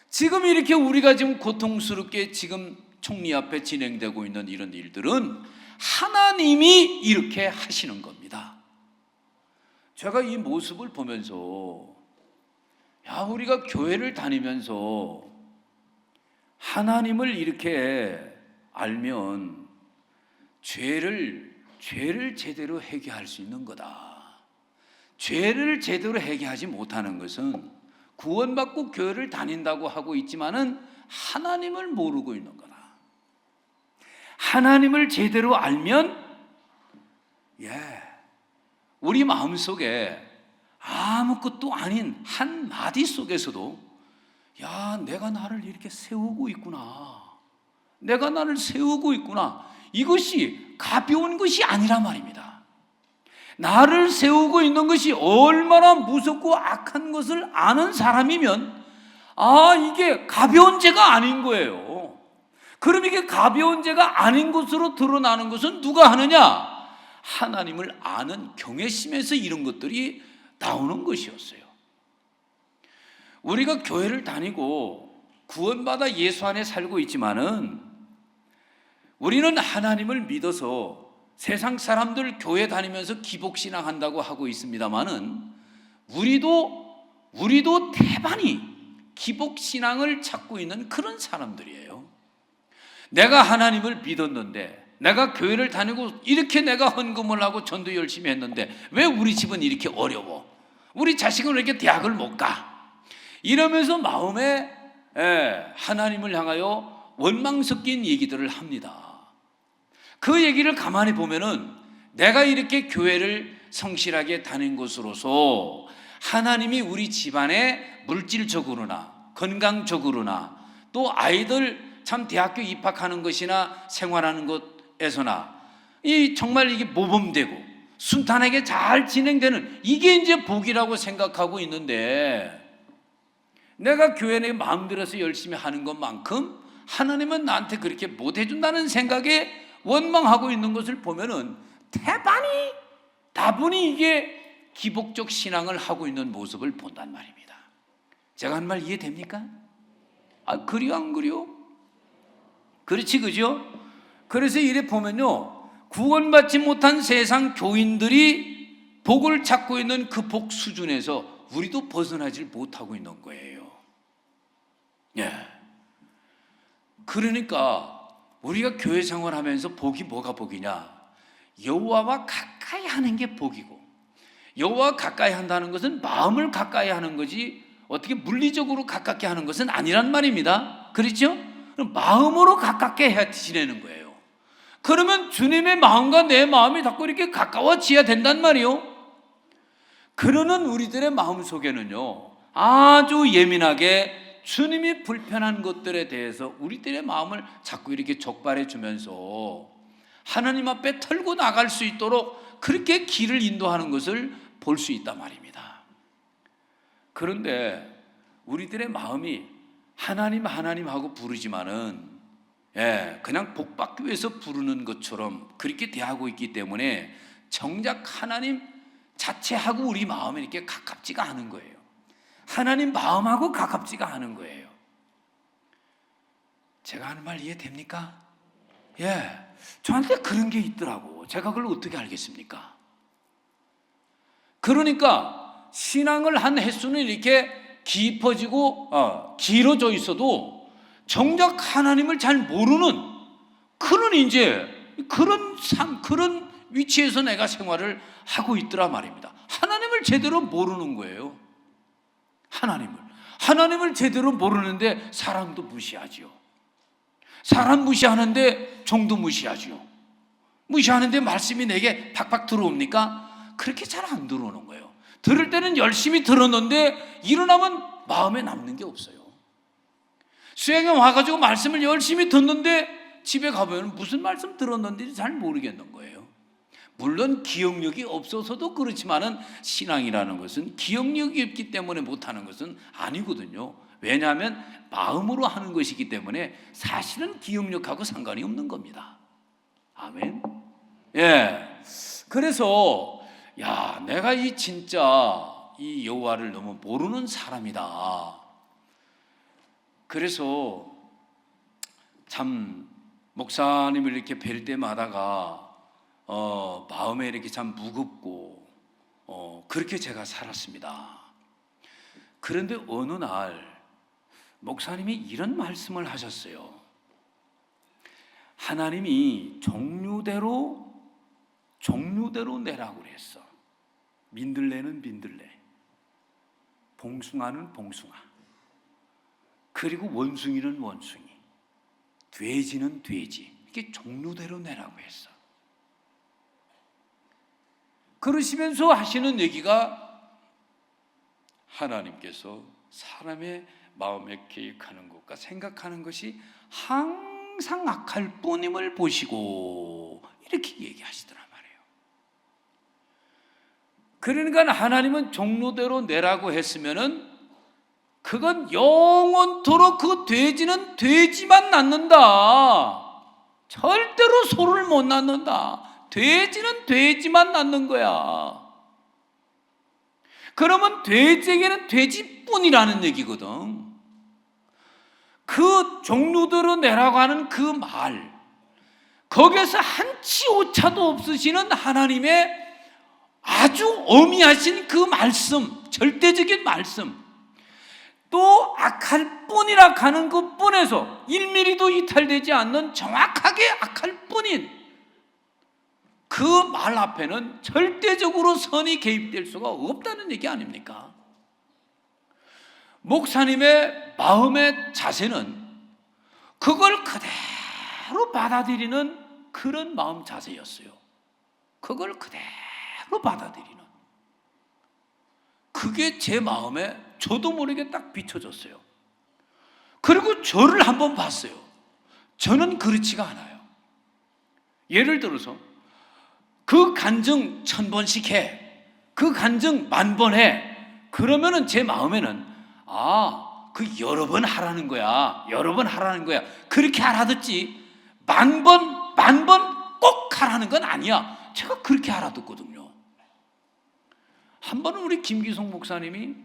지금 이렇게 우리가 지금 고통스럽게 지금 총리 앞에 진행되고 있는 이런 일들은 하나님이 이렇게 하시는 겁니다. 제가 이 모습을 보면서 우리가 교회를 다니면서 하나님을 이렇게 알면 죄를 제대로 회개할 수 있는 거다. 죄를 제대로 회개하지 못하는 것은 구원받고 교회를 다닌다고 하고 있지만은 하나님을 모르고 있는 거다. 하나님을 제대로 알면 우리 마음속에 아무것도 아닌 한 마디 속에서도 내가 나를 이렇게 세우고 있구나. 내가 나를 세우고 있구나. 이것이 가벼운 것이 아니란 말입니다. 나를 세우고 있는 것이 얼마나 무섭고 악한 것을 아는 사람이면 이게 가벼운 죄가 아닌 거예요. 그럼 이게 가벼운 죄가 아닌 것으로 드러나는 것은 누가 하느냐? 하나님을 아는 경외심에서 이런 것들이 나오는 것이었어요. 우리가 교회를 다니고 구원받아 예수 안에 살고 있지만은 우리는 하나님을 믿어서 세상 사람들 교회 다니면서 기복신앙 한다고 하고 있습니다만은 우리도 대반이 기복신앙을 찾고 있는 그런 사람들이에요. 내가 하나님을 믿었는데, 내가 교회를 다니고 이렇게 내가 헌금을 하고 전도 열심히 했는데 왜 우리 집은 이렇게 어려워? 우리 자식은 왜 이렇게 대학을 못 가? 이러면서 마음에 하나님을 향하여 원망 섞인 얘기들을 합니다. 그 얘기를 가만히 보면은 내가 이렇게 교회를 성실하게 다닌 것으로서 하나님이 우리 집안에 물질적으로나 건강적으로나 또 아이들 참 대학교 입학하는 것이나 생활하는 것에서나 이 정말 이게 모범되고 순탄하게 잘 진행되는 이게 이제 복이라고 생각하고 있는데, 내가 교회 내 마음 들여서 열심히 하는 것만큼 하나님은 나한테 그렇게 못 해준다는 생각에 원망하고 있는 것을 보면은 다분히 이게 기복적 신앙을 하고 있는 모습을 본단 말입니다. 제가 하는 말 이해됩니까? 아, 그리요 안 그리요? 그렇지, 그죠? 그래서 이래 보면요, 구원받지 못한 세상 교인들이 복을 찾고 있는 그 복 수준에서 우리도 벗어나질 못하고 있는 거예요. 예. 그러니까 우리가 교회 생활하면서 복이 뭐가 복이냐? 여호와와 가까이 하는 게 복이고, 여호와와 가까이 한다는 것은 마음을 가까이 하는 거지 어떻게 물리적으로 가깝게 하는 것은 아니란 말입니다. 그렇죠? 그럼 마음으로 가깝게 해야 지내는 거예요. 그러면 주님의 마음과 내 마음이 자꾸 이렇게 가까워져야 된단 말이요. 그러는 우리들의 마음 속에는요, 아주 예민하게 주님이 불편한 것들에 대해서 우리들의 마음을 자꾸 이렇게 적발해 주면서 하나님 앞에 털고 나갈 수 있도록 그렇게 길을 인도하는 것을 볼 수 있단 말입니다. 그런데 우리들의 마음이 하나님 하고 부르지만은 그냥 복 받기 위해서 부르는 것처럼 그렇게 대하고 있기 때문에 정작 하나님 자체하고 우리 마음이 이렇게 가깝지가 않은 거예요. 하나님 마음하고 가깝지가 않은 거예요. 제가 하는 말 이해됩니까? 저한테 그런 게 있더라고. 제가 그걸 어떻게 알겠습니까? 그러니까 신앙을 한 횟수는 이렇게 깊어지고 길어져 있어도 정작 하나님을 잘 모르는 그런 위치에서 내가 생활을 하고 있더라 말입니다. 하나님을 제대로 모르는 거예요. 하나님을 제대로 모르는데 사람도 무시하지요. 사람 무시하는데 종도 무시하지요. 무시하는데 말씀이 내게 팍팍 들어옵니까? 그렇게 잘 안 들어오는 거예요. 들을 때는 열심히 들었는데 일어나면 마음에 남는 게 없어요. 수양에 와가지고 말씀을 열심히 듣는데 집에 가보면 무슨 말씀 들었는지 잘 모르겠는 거예요. 물론 기억력이 없어서도 그렇지만은 신앙이라는 것은 기억력이 없기 때문에 못하는 것은 아니거든요. 왜냐하면 마음으로 하는 것이기 때문에 사실은 기억력하고 상관이 없는 겁니다. 아멘. 그래서 내가 진짜 이 여호와를 너무 모르는 사람이다. 그래서 참 목사님을 이렇게 뵐 때마다가 마음에 이렇게 참 무겁고 그렇게 제가 살았습니다. 그런데 어느 날 목사님이 이런 말씀을 하셨어요. 하나님이 종류대로 내라고 그랬어. 민들레는 민들레, 봉숭아는 봉숭아, 그리고 원숭이는 원숭이, 돼지는 돼지, 이렇게 종류대로 내라고 했어. 그러시면서 하시는 얘기가 하나님께서 사람의 마음에 계획하는 것과 생각하는 것이 항상 악할 뿐임을 보시고 이렇게 얘기하시더란 말이에요. 그러니까 하나님은 종류대로 내라고 했으면은 그건 영원토록 그 돼지는 돼지만 낳는다. 절대로 소를 못 낳는다. 돼지는 돼지만 낳는 거야. 그러면 돼지에게는 돼지뿐이라는 얘기거든. 그 종류대로 내라고 하는 그 말, 거기에서 한치 오차도 없으시는 하나님의 아주 어미하신 그 말씀, 절대적인 말씀, 또 악할 뿐이라 하는 그 뿐에서 1mm도 이탈되지 않는 정확하게 악할 뿐인 그 말 앞에는 절대적으로 선이 개입될 수가 없다는 얘기 아닙니까? 목사님의 마음의 자세는 그걸 그대로 받아들이는 그런 마음 자세였어요. 그걸 그대로 받아들이는. 그게 제 마음에 저도 모르게 딱 비춰졌어요. 그리고 저를 한번 봤어요. 저는 그렇지가 않아요. 예를 들어서 그 간증 1000번씩 해, 그 간증 10,000번 해. 그러면은 제 마음에는 그 여러 번 하라는 거야, 여러 번 하라는 거야, 그렇게 알아듣지 10,000번, 10,000번 꼭 하라는 건 아니야. 제가 그렇게 알아듣거든요. 한 번은 우리 김기성 목사님이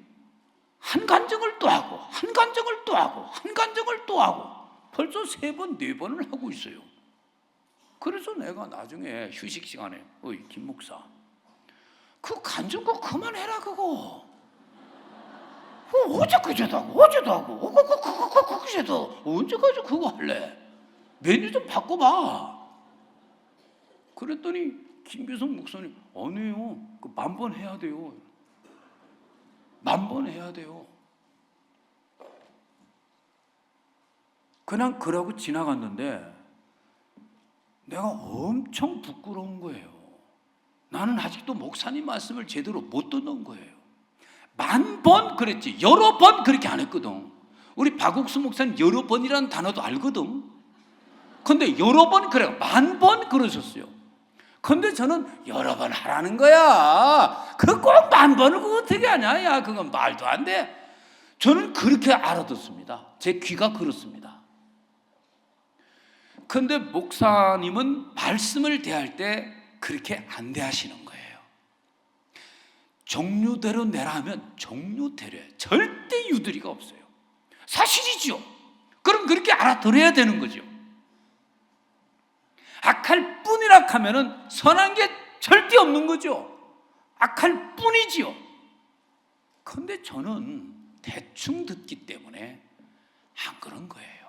한 간증을 또 하고, 한 간증을 또 하고, 한 간증을 또 하고, 벌써 3번, 4번을 하고 있어요. 그래서 내가 나중에 휴식 시간에 어이 김 목사, 그 간증 그거 그만해라. 그거 어제 그제도 하고 어제도 하고 그제도 언제까지 그거 할래? 메뉴 좀 바꿔봐. 그랬더니 김규성 목사님 아니에요, 그 10,000번 해야 돼요. 10,000번 해야 돼요. 그냥 그러고 지나갔는데 내가 엄청 부끄러운 거예요. 나는 아직도 목사님 말씀을 제대로 못 듣는 거예요. 10,000번 그랬지, 여러 번 그렇게 안 했거든. 우리 박옥수 목사님 여러 번이라는 단어도 알거든. 근데 여러 번 그래요. 10,000번 그러셨어요. 근데 저는 여러 번 하라는 거야. 그 꼭 10,000번을 그거 어떻게 하냐? 야, 그건 말도 안 돼. 저는 그렇게 알아듣습니다. 제 귀가 그렇습니다. 근데 목사님은 말씀을 대할 때 그렇게 안 대하시는 거예요. 종류대로 내라 하면 종류대로 해요. 절대 유도리가 없어요. 사실이죠. 그럼 그렇게 알아들어야 되는 거죠. 악할 뿐이라 하면은 선한 게 절대 없는 거죠. 악할 뿐이지요. 근데 저는 대충 듣기 때문에 안 그런 거예요.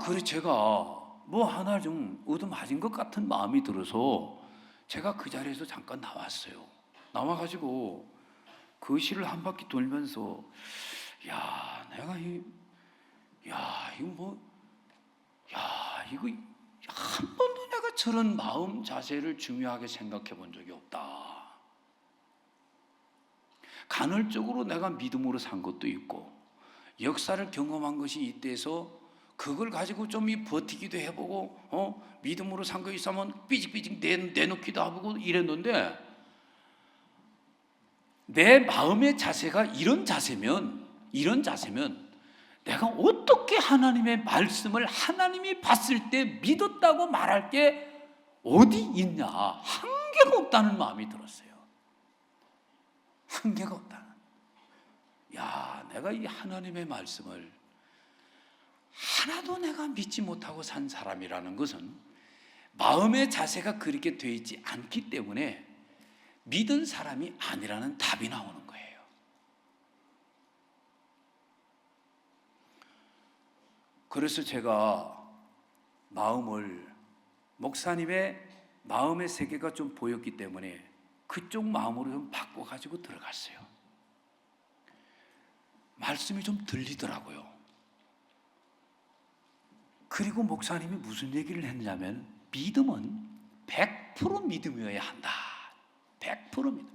그래 제가 뭐 하나 좀 얻어맞은 것 같은 마음이 들어서 제가 그 자리에서 잠깐 나왔어요. 나와가지고 그 시를 한 바퀴 돌면서 이거 한 번도 내가 저런 마음 자세를 중요하게 생각해 본 적이 없다. 간헐적으로 내가 믿음으로 산 것도 있고 역사를 경험한 것이 이때에서 그걸 가지고 좀 버티기도 해보고 믿음으로 산 거 있으면 삐직삐직 내놓기도 하고 이랬는데, 내 마음의 자세가 이런 자세면 내가 어떻게 하나님의 말씀을 하나님이 봤을 때 믿었다고 말할 게 어디 있냐? 한계가 없다는 마음이 들었어요. 한계가 없다는. 내가 이 하나님의 말씀을 하나도 내가 믿지 못하고 산 사람이라는 것은 마음의 자세가 그렇게 되어 있지 않기 때문에 믿은 사람이 아니라는 답이 나오는 거예요. 그래서 제가 목사님의 마음의 세계가 좀 보였기 때문에 그쪽 마음으로 좀 바꿔가지고 들어갔어요. 말씀이 좀 들리더라고요. 그리고 목사님이 무슨 얘기를 했냐면, 믿음은 100% 믿음이어야 한다. 100% 믿음.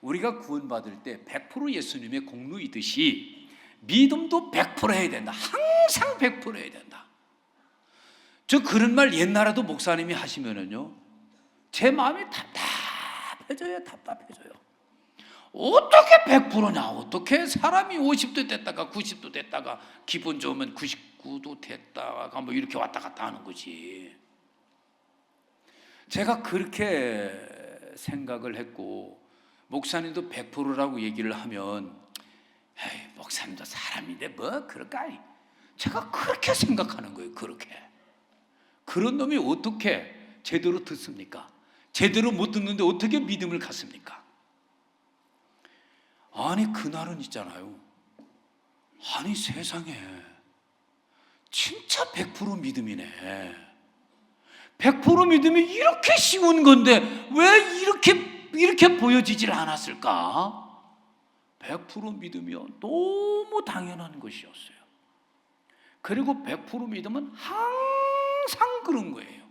우리가 구원받을 때 100% 예수님의 공로이듯이 믿음도 100% 해야 된다. 항상 100% 해야 된다. 저 그런 말 옛날에도 목사님이 하시면은요, 제 마음이 답답해져요. 어떻게 100%냐? 어떻게 사람이 50도 됐다가 90도 됐다가 기분 좋으면 99도 됐다가 뭐 이렇게 왔다 갔다 하는 거지. 제가 그렇게 생각을 했고, 목사님도 100%라고 얘기를 하면 목사님도 사람인데 뭐 그럴까? 제가 그렇게 생각하는 거예요. 그런 놈이 어떻게 제대로 듣습니까? 제대로 못 듣는데 어떻게 믿음을 갖습니까? 아니 그날은 있잖아요. 아니 세상에 진짜 100% 믿음이네. 100% 믿음이 이렇게 쉬운 건데 왜 이렇게 보여지질 않았을까? 100% 믿으면 너무 당연한 것이었어요. 그리고 100% 믿음은 항상 그런 거예요.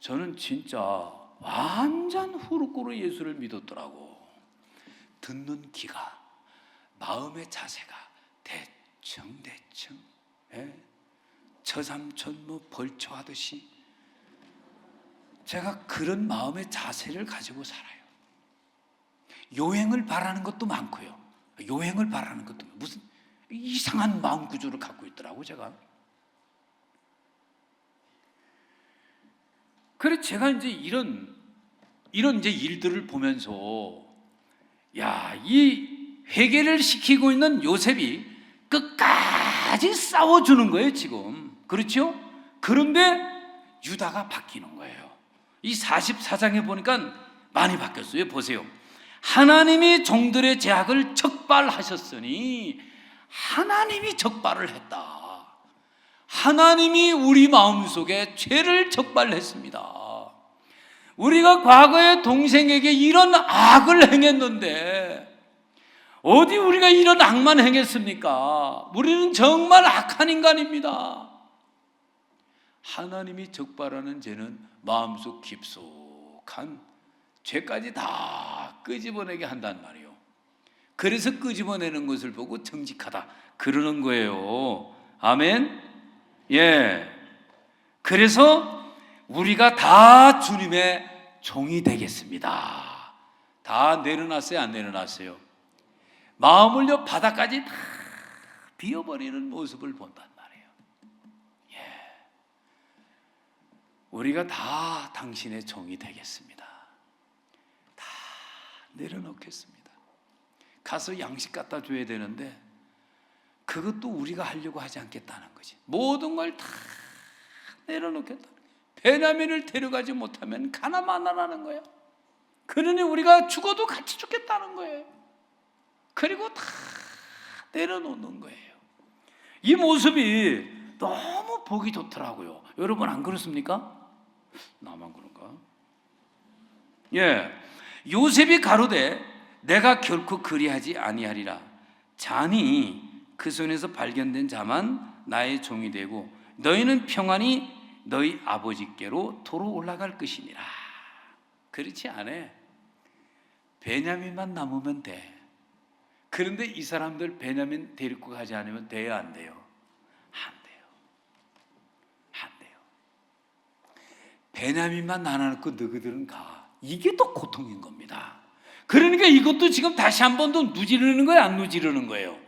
저는 진짜 완전 후루꾸로 예수를 믿었더라고. 듣는 귀가 마음의 자세가 대충 예? 저삼촌 뭐 벌초하듯이 제가 그런 마음의 자세를 가지고 살아요. 요행을 바라는 것도 많고요. 요행을 바라는 것도 무슨 이상한 마음 구조를 갖고 있더라고 제가. 그래 제가 이제 이런 이제 일들을 보면서 이 회개를 시키고 있는 요셉이 끝까지 싸워주는 거예요 지금. 그렇죠? 그런데 유다가 바뀌는 거예요. 이 44장에 보니까 많이 바뀌었어요. 보세요. 하나님이 종들의 죄악을 적발하셨으니 하나님이 적발을 했다. 하나님이 우리 마음속에 죄를 적발했습니다. 우리가 과거에 동생에게 이런 악을 행했는데 어디 우리가 이런 악만 행했습니까? 우리는 정말 악한 인간입니다. 하나님이 적발하는 죄는 마음속 깊숙한 죄까지 다 끄집어내게 한단 말이에요. 그래서 끄집어내는 것을 보고 정직하다 그러는 거예요. 아멘. 예. 그래서 우리가 다 주님의 종이 되겠습니다. 다 내려놨어요, 안 내려놨어요? 마음을요 바닥까지 다 비워버리는 모습을 본단 말이에요. 예. 우리가 다 당신의 종이 되겠습니다. 다 내려놓겠습니다. 가서 양식 갖다 줘야 되는데 그것도 우리가 하려고 하지 않겠다는 거지. 모든 걸 다 내려놓겠다. 베냐민을 데려가지 못하면 가나마나라는 거예요. 그러니 우리가 죽어도 같이 죽겠다는 거예요. 그리고 다 내려놓는 거예요. 이 모습이 너무 보기 좋더라고요. 여러분 안 그렇습니까? 나만 그런가? 예, 요셉이 가로되 내가 결코 그리하지 아니하리라. 잔이 그 손에서 발견된 자만 나의 종이 되고 너희는 평안히 너희 아버지께로 도로 올라갈 것이니라. 그렇지 않아. 베냐민만 남으면 돼. 그런데 이 사람들 베냐민 데리고 가지 않으면 돼요, 안 돼요? 안 돼요. 안 돼요. 베냐민만 나눠놓고 너희들은 가. 이게 또 고통인 겁니다. 그러니까 이것도 지금 다시 한 번 더 누지르는 거예요, 안 누지르는 거예요?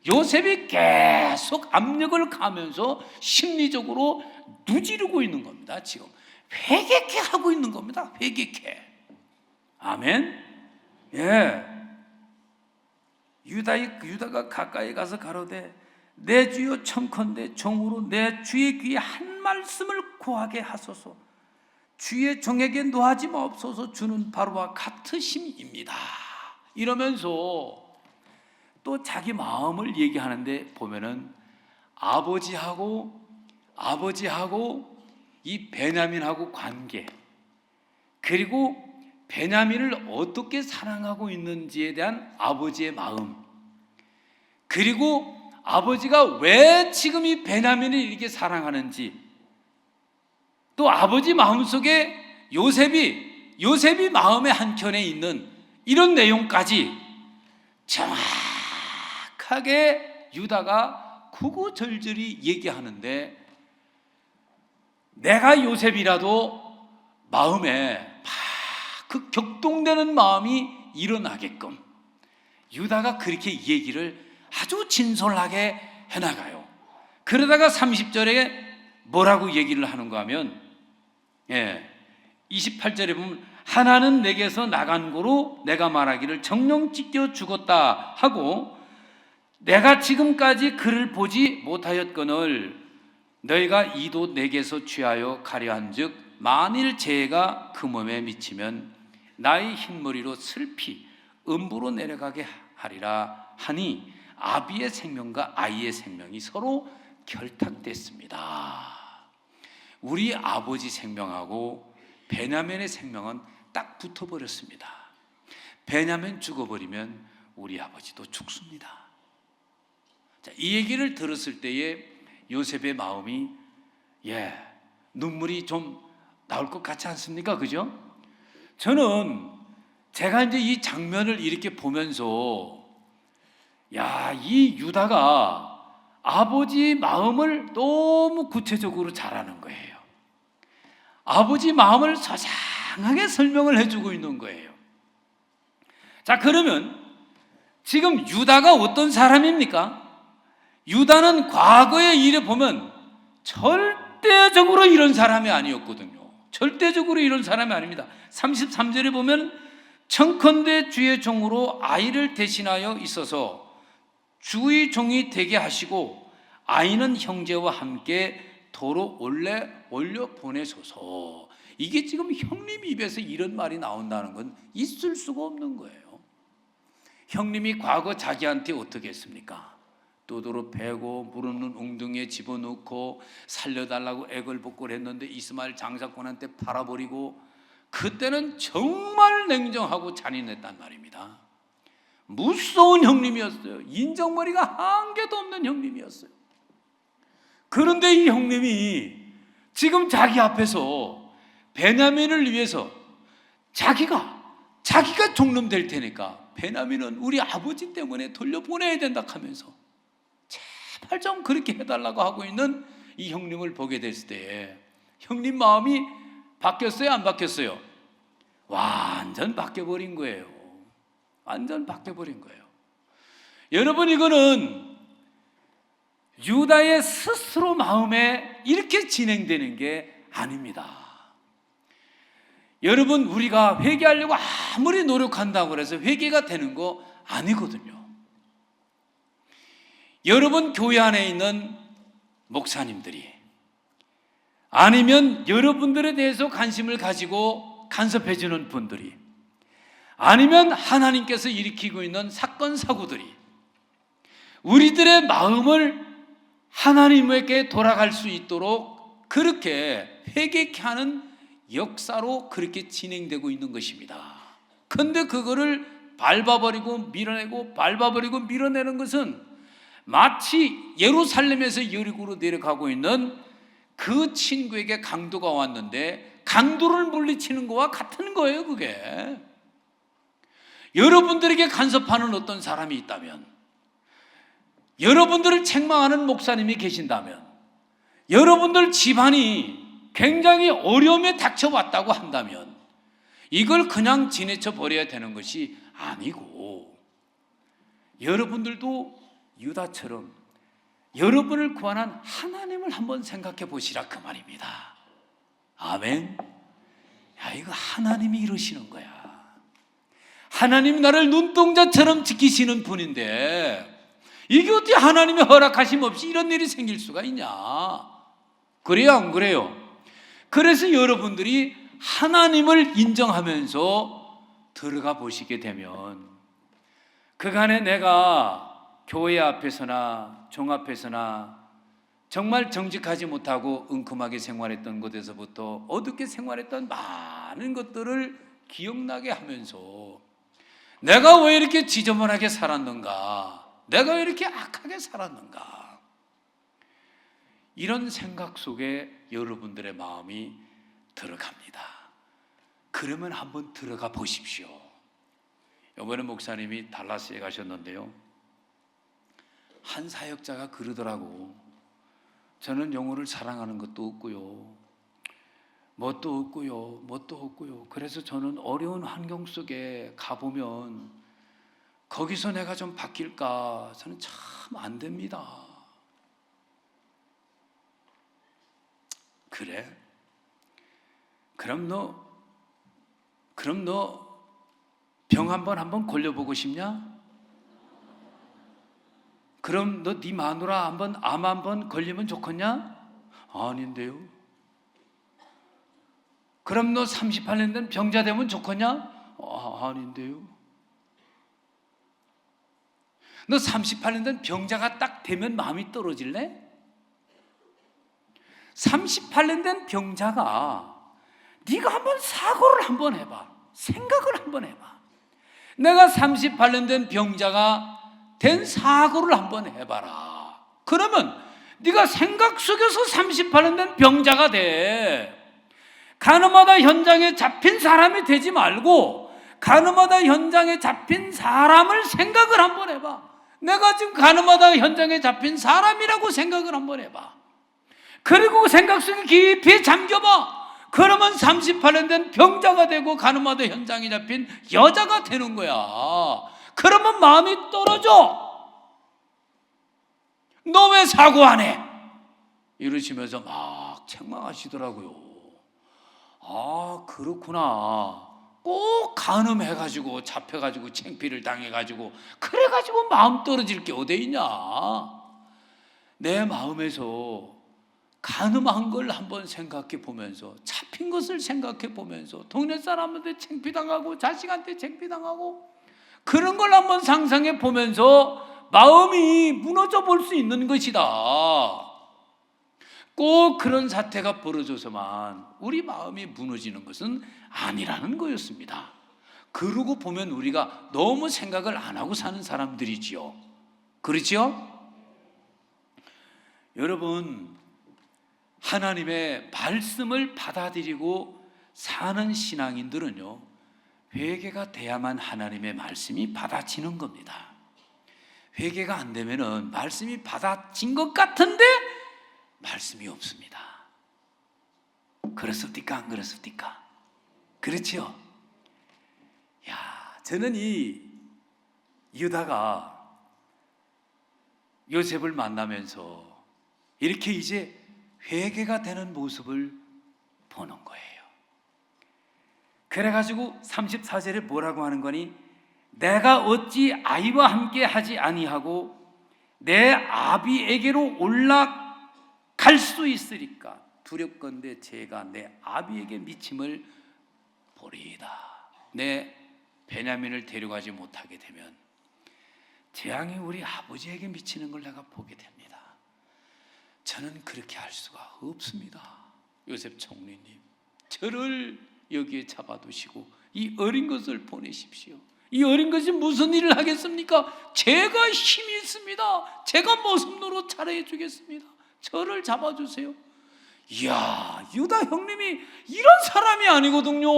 요셉이 계속 압력을 가면서 심리적으로 누지르고 있는 겁니다. 지금 회개케 하고 있는 겁니다. 회개케. 아멘. 예. 유다가 가까이 가서 가로되 내 주여 청컨대 종으로 내 주의 귀에 한 말씀을 구하게 하소서. 주의 종에게 노하지 마옵소서. 주는 바로와 같으심입니다. 이러면서 또 자기 마음을 얘기하는데 보면은 아버지하고 이 베냐민하고 관계, 그리고 베냐민을 어떻게 사랑하고 있는지에 대한 아버지의 마음, 그리고 아버지가 왜 지금 이 베냐민을 이렇게 사랑하는지, 또 아버지 마음속에 요셉이 마음의 한켠에 있는 이런 내용까지 정확하게 유다가 구구절절히 얘기하는데, 내가 요셉이라도 마음에 막 그 격동되는 마음이 일어나게끔 유다가 그렇게 얘기를 아주 진솔하게 해나가요. 그러다가 30절에 뭐라고 얘기를 하는가 하면 28절에 보면 하나는 내게서 나간 고로 내가 말하기를 정령 찢겨 죽었다 하고 내가 지금까지 그를 보지 못하였거늘 너희가 이도 내게서 취하여 가려 한즉 만일 재해가 그 몸에 미치면 나의 흰머리로 슬피 음부로 내려가게 하리라 하니 아비의 생명과 아이의 생명이 서로 결탁됐습니다. 우리 아버지 생명하고 베냐민의 생명은 딱 붙어버렸습니다. 베냐민 죽어버리면 우리 아버지도 죽습니다. 자, 이 얘기를 들었을 때에 요셉의 마음이 눈물이 좀 나올 것 같지 않습니까? 그죠? 저는 제가 이제 이 장면을 이렇게 보면서 야, 이 유다가 아버지 마음을 너무 구체적으로 잘 아는 거예요. 아버지 마음을 자상하게 설명을 해주고 있는 거예요. 자, 그러면 지금 유다가 어떤 사람입니까? 유다는 과거의 일에 보면 절대적으로 이런 사람이 아니었거든요. 절대적으로 이런 사람이 아닙니다. 33절에 보면 청컨대 주의 종으로 아이를 대신하여 있어서 주의 종이 되게 하시고 아이는 형제와 함께 도로 올려 보내소서. 이게 지금 형님 입에서 이런 말이 나온다는 건 있을 수가 없는 거예요. 형님이 과거 자기한테 어떻게 했습니까? 또도로 베고 물 없는 웅덩이에 집어넣고 살려달라고 애걸복걸 했는데 이스마엘 장사꾼한테 팔아버리고, 그때는 정말 냉정하고 잔인했단 말입니다. 무서운 형님이었어요. 인정머리가 한 개도 없는 형님이었어요. 그런데 이 형님이 지금 자기 앞에서 베냐민을 위해서 자기가 종놈 될 테니까 베냐민은 우리 아버지 때문에 돌려보내야 된다 하면서 제발 좀 그렇게 해달라고 하고 있는 이 형님을 보게 됐을 때 형님 마음이 바뀌었어요? 안 바뀌었어요? 완전 바뀌어버린 거예요. 완전 바뀌어버린 거예요. 여러분, 이거는 유다의 스스로 마음에 이렇게 진행되는 게 아닙니다. 여러분, 우리가 회개하려고 아무리 노력한다고 해서 회개가 되는 거 아니거든요. 여러분 교회 안에 있는 목사님들이, 아니면 여러분들에 대해서 관심을 가지고 간섭해 주는 분들이, 아니면 하나님께서 일으키고 있는 사건 사고들이 우리들의 마음을 하나님에게 돌아갈 수 있도록 그렇게 회개케 하는 역사로 그렇게 진행되고 있는 것입니다. 그런데 그거를 밟아버리고 밀어내고 밟아버리고 밀어내는 것은 마치 예루살렘에서 여리고로 내려가고 있는 그 친구에게 강도가 왔는데 강도를 물리치는 거와 같은 거예요. 그게 여러분들에게 간섭하는 어떤 사람이 있다면, 여러분들을 책망하는 목사님이 계신다면, 여러분들 집안이 굉장히 어려움에 닥쳐왔다고 한다면 이걸 그냥 지내쳐 버려야 되는 것이 아니고, 여러분들도 유다처럼 여러분을 구원한 하나님을 한번 생각해 보시라 그 말입니다. 아멘. 야, 이거 하나님이 이러시는 거야. 하나님이 나를 눈동자처럼 지키시는 분인데 이게 어떻게 하나님의 허락하심 없이 이런 일이 생길 수가 있냐? 그래요, 안 그래요? 그래서 여러분들이 하나님을 인정하면서 들어가 보시게 되면 그간에 내가 교회 앞에서나 종 앞에서나 정말 정직하지 못하고 은큼하게 생활했던 곳에서부터 어둡게 생활했던 많은 것들을 기억나게 하면서 내가 왜 이렇게 지저분하게 살았는가, 내가 왜 이렇게 악하게 살았는가, 이런 생각 속에 여러분들의 마음이 들어갑니다. 그러면 한번 들어가 보십시오. 이번에 목사님이 달라스에 가셨는데요, 한 사역자가 그러더라고. 저는 영혼을 사랑하는 것도 없고요, 뭣도 없고요. 그래서 저는 어려운 환경 속에 가보면 거기서 내가 좀 바뀔까, 저는 참 안 됩니다. 그래? 그럼 너 병 한번 걸려보고 싶냐? 그럼 너 네 마누라 암 한번 걸리면 좋겠냐? 아닌데요. 그럼 너 38년 된 병자 되면 좋겠냐? 아닌데요. 너 38년 된 병자가 딱 되면 마음이 떨어질래? 38년 된 병자가 네가 한번 사고를 한번 해봐. 생각을 한번 해봐. 내가 38년 된 병자가 된 사고를 한번 해봐라. 그러면 네가 생각 속에서 38년 된 병자가 돼. 가늠하다 현장에 잡힌 사람이 되지 말고 가늠하다 현장에 잡힌 사람을 생각을 한번 해봐. 내가 지금 가늠하다가 현장에 잡힌 사람이라고 생각을 한번 해봐. 그리고 생각 속에 깊이 잠겨봐. 그러면 38년 된 병자가 되고 가늠하다 현장에 잡힌 여자가 되는 거야. 그러면 마음이 떨어져. 너 왜 사고 안 해? 이러시면서 막 책망하시더라고요. 아, 그렇구나. 꼭 간음해가지고 잡혀가지고 창피를 당해가지고 그래가지고 마음 떨어질 게 어디 있냐. 내 마음에서 간음한 걸 한번 생각해 보면서, 잡힌 것을 생각해 보면서, 동네 사람한테 창피당하고 자식한테 창피당하고 그런 걸 한번 상상해 보면서 마음이 무너져 볼 수 있는 것이다. 꼭 그런 사태가 벌어져서만 우리 마음이 무너지는 것은 아니라는 거였습니다. 그러고 보면 우리가 너무 생각을 안 하고 사는 사람들이지요. 그렇지요? 여러분, 하나님의 말씀을 받아들이고 사는 신앙인들은요, 회개가 돼야만 하나님의 말씀이 받아지는 겁니다. 회개가 안 되면은 말씀이 받아진 것 같은데 말씀이 없습니다. 그렇습니까? 안 그렇습니까? 그렇죠? 야, 저는 이 유다가 요셉을 만나면서 이렇게 이제 회개가 되는 모습을 보는 거예요. 그래가지고 34절에 뭐라고 하는 거니? 내가 어찌 아이와 함께 하지 아니하고 내 아비에게로 올라갈 수 있으리까? 두렵건대 제가 내 아비에게 미침을 보리이다. 내 베냐민을 데려가지 못하게 되면 재앙이 우리 아버지에게 미치는 걸 내가 보게 됩니다. 저는 그렇게 할 수가 없습니다. 요셉 총리님, 저를 여기에 잡아두시고 이 어린 것을 보내십시오. 이 어린 것이 무슨 일을 하겠습니까? 제가 힘이 있습니다. 제가 모습 노릇 잘해 주겠습니다. 저를 잡아주세요. 이야, 유다 형님이 이런 사람이 아니거든요.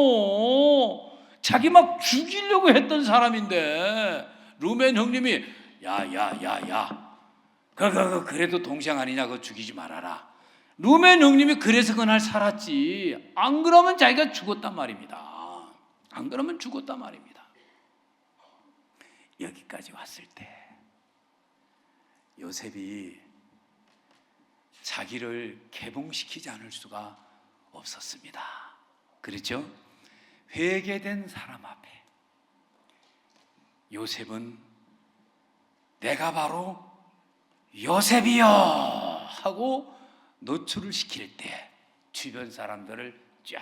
자기 막 죽이려고 했던 사람인데 루벤 형님이 야야야야, 그래도 동생 아니냐, 그거 죽이지 말아라. 루벤 형님이 그래서 그날 살았지. 안 그러면 자기가 죽었단 말입니다. 안 그러면 죽었단 말입니다. 여기까지 왔을 때 요셉이 자기를 개봉시키지 않을 수가 없었습니다. 그렇죠? 회개된 사람 앞에 요셉은 내가 바로 요셉이요 하고 노출을 시킬 때 주변 사람들을 쫙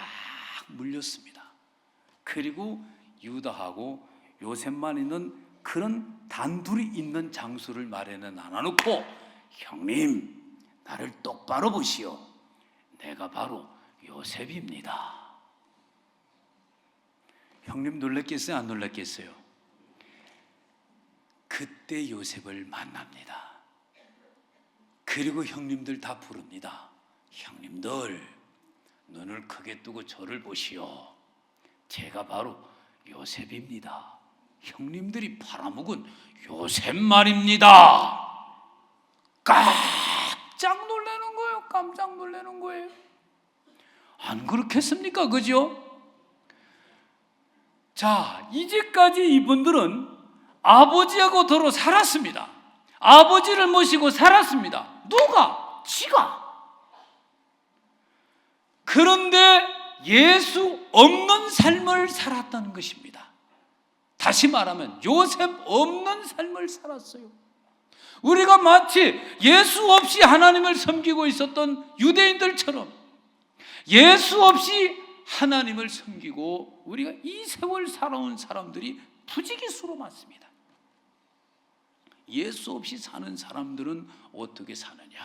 물렸습니다. 그리고 유다하고 요셉만 있는 그런 단둘이 있는 장소를 마련해 놔놓고, 형님 나를 똑바로 보시오. 내가 바로 요셉입니다. 형님 놀랐겠어요? 안 놀랐겠어요? 그때 요셉을 만납니다. 그리고 형님들 다 부릅니다. 형님들, 눈을 크게 뜨고 저를 보시오. 제가 바로 요셉입니다. 형님들이 팔아먹은 요셉 말입니다. 깜짝 놀라는 거예요. 깜짝 놀라는 거예요. 안 그렇겠습니까? 그죠? 자, 이제까지 이분들은 아버지하고 더러 살았습니다. 아버지를 모시고 살았습니다. 누가? 지가. 그런데 예수 없는 삶을 살았다는 것입니다. 다시 말하면 요셉 없는 삶을 살았어요. 우리가 마치 예수 없이 하나님을 섬기고 있었던 유대인들처럼 예수 없이 하나님을 섬기고 우리가 이 세월 살아온 사람들이 부지기수로 많습니다. 예수 없이 사는 사람들은 어떻게 사느냐?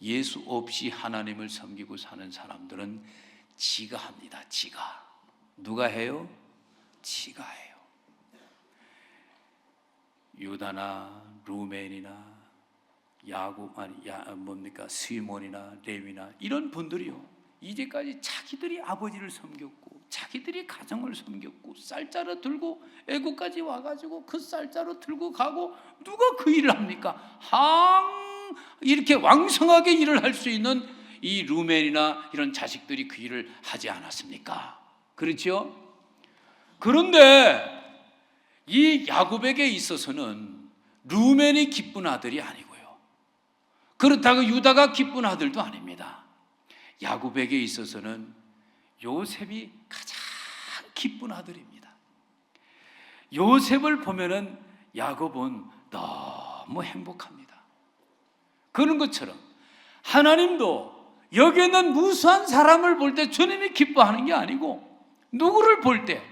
예수 없이 하나님을 섬기고 사는 사람들은 지가 합니다. 지가. 누가 해요? 지가 해요. 유다나 루벤이나 시몬이나 레위나 이런 분들이요, 이제까지 자기들이 아버지를 섬겼고 자기들이 가정을 섬겼고 쌀자루 들고 애국까지 와가지고 그 쌀자루 들고 가고 누가 그 일을 합니까? 이렇게 왕성하게 일을 할 수 있는 이 루멘이나 이런 자식들이 그 일을 하지 않았습니까? 그렇죠? 그런데 이 야곱에게 있어서는 루멘이 기쁜 아들이 아니고요, 그렇다고 유다가 기쁜 아들도 아닙니다. 야곱에게 있어서는 요셉이 가장 기쁜 아들입니다. 요셉을 보면은 야곱은 너무 행복합니다. 그런 것처럼 하나님도 여기 있는 무수한 사람을 볼 때 주님이 기뻐하는 게 아니고, 누구를 볼 때,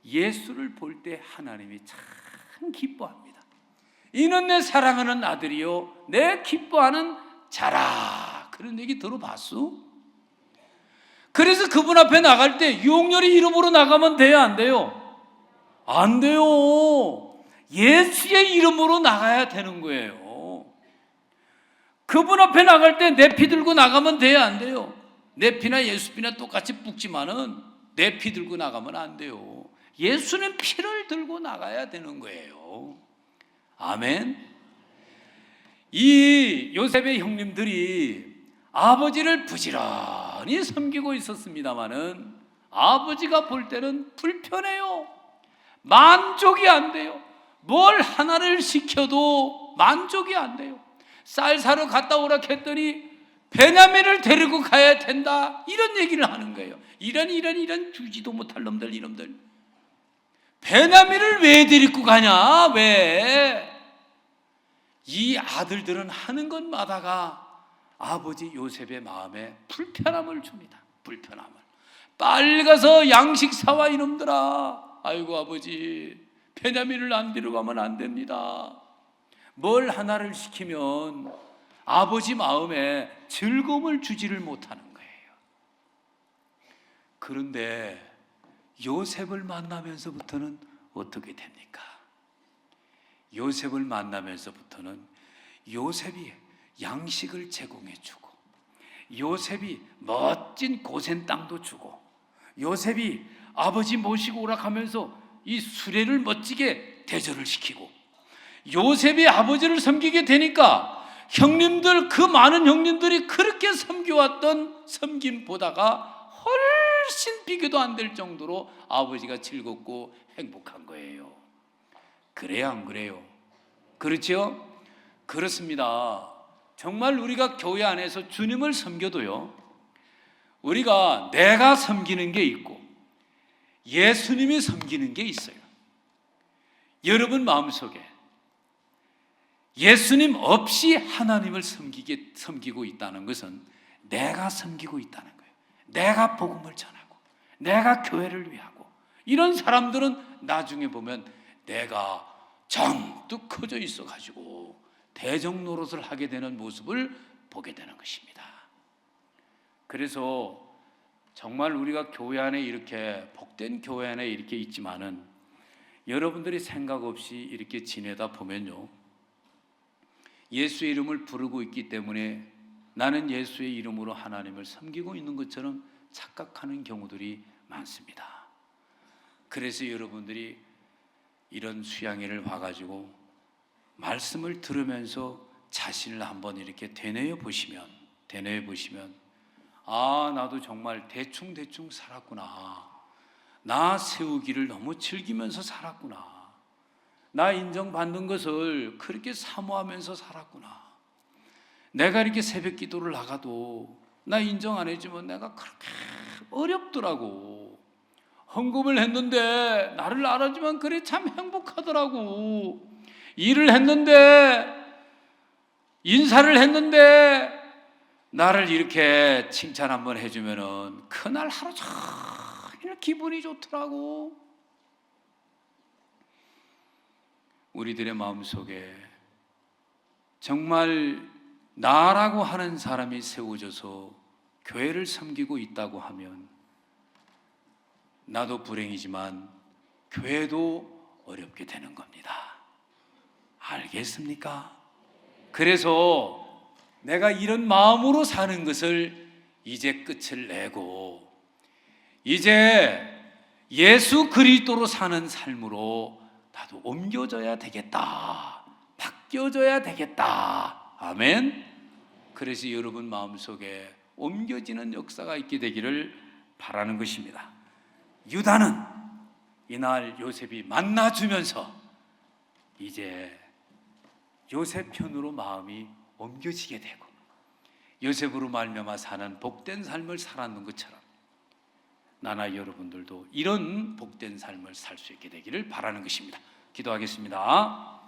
예수를 볼 때 하나님이 참 기뻐합니다. 이는 내 사랑하는 아들이요 내 기뻐하는 자라. 그런 얘기 들어봤어? 그래서 그분 앞에 나갈 때 유혹렬이 이름으로 나가면 돼요, 안 돼요? 안 돼요. 예수의 이름으로 나가야 되는 거예요. 그분 앞에 나갈 때 내 피 들고 나가면 돼요, 안 돼요? 내 피나 예수 피나 똑같이 붓지만은 내 피 들고 나가면 안 돼요. 예수는 피를 들고 나가야 되는 거예요. 아멘. 이 요셉의 형님들이 아버지를 부지런히 섬기고 있었습니다마는 아버지가 볼 때는 불편해요. 만족이 안 돼요. 뭘 하나를 시켜도 만족이 안 돼요. 쌀 사러 갔다 오라 했더니 베냐민을 데리고 가야 된다, 이런 얘기를 하는 거예요. 이런 주지도 못할 놈들, 이놈들. 베냐민을 왜 데리고 가냐? 왜? 이 아들들은 하는 것마다가 아버지 요셉의 마음에 불편함을 줍니다. 불편함을. 빨리 가서 양식 사와 이놈들아. 아이고 아버지, 베냐민을 안 데려가면 안 됩니다. 뭘 하나를 시키면 아버지 마음에 즐거움을 주지를 못하는 거예요. 그런데 요셉을 만나면서부터는 어떻게 됩니까? 요셉을 만나면서부터는 요셉이 양식을 제공해 주고, 요셉이 멋진 고센 땅도 주고, 요셉이 아버지 모시고 오라 하면서 이 수레를 멋지게 대접을 시키고, 요셉이 아버지를 섬기게 되니까 형님들, 그 많은 형님들이 그렇게 섬겨왔던 섬김보다가 훨씬 비교도 안 될 정도로 아버지가 즐겁고 행복한 거예요. 그래요, 안 그래요? 그렇죠? 그렇습니다. 정말 우리가 교회 안에서 주님을 섬겨도요, 우리가 내가 섬기는 게 있고 예수님이 섬기는 게 있어요. 여러분 마음속에 예수님 없이 하나님을 섬기고 있다는 것은 내가 섬기고 있다는 거예요. 내가 복음을 전하고 내가 교회를 위하고, 이런 사람들은 나중에 보면 내가 정뚝 커져 있어 가지고 대적 노릇을 하게 되는 모습을 보게 되는 것입니다. 그래서 정말 우리가 교회 안에 이렇게 복된 교회 안에 이렇게 있지만은 여러분들이 생각 없이 이렇게 지내다 보면요, 예수의 이름을 부르고 있기 때문에 나는 예수의 이름으로 하나님을 섬기고 있는 것처럼 착각하는 경우들이 많습니다. 그래서 여러분들이 이런 수양회를 와가지고 말씀을 들으면서 자신을 한번 이렇게 되뇌어 보시면 아, 나도 정말 대충 살았구나. 나 세우기를 너무 즐기면서 살았구나. 나 인정받는 것을 그렇게 사모하면서 살았구나. 내가 이렇게 새벽 기도를 나가도 나 인정 안 해주면 내가 그렇게 어렵더라고. 헌금을 했는데 나를 알아주면 그래 참 행복하더라고. 일을 했는데, 인사를 했는데 나를 이렇게 칭찬 한번 해주면은 그날 하루 종일 기분이 좋더라고. 우리들의 마음속에 정말 나라고 하는 사람이 세워져서 교회를 섬기고 있다고 하면 나도 불행이지만 교회도 어렵게 되는 겁니다. 알겠습니까? 그래서 내가 이런 마음으로 사는 것을 이제 끝을 내고 이제 예수 그리스도로 사는 삶으로 나도 옮겨져야 되겠다, 바뀌어져야 되겠다. 아멘. 그래서 여러분 마음속에 옮겨지는 역사가 있게 되기를 바라는 것입니다. 유다는 이날 요셉이 만나주면서 이제 요셉 편으로 마음이 옮겨지게 되고 요셉으로 말미암아 사는 복된 삶을 살았는 것처럼 나나 여러분들도 이런 복된 삶을 살 수 있게 되기를 바라는 것입니다. 기도하겠습니다.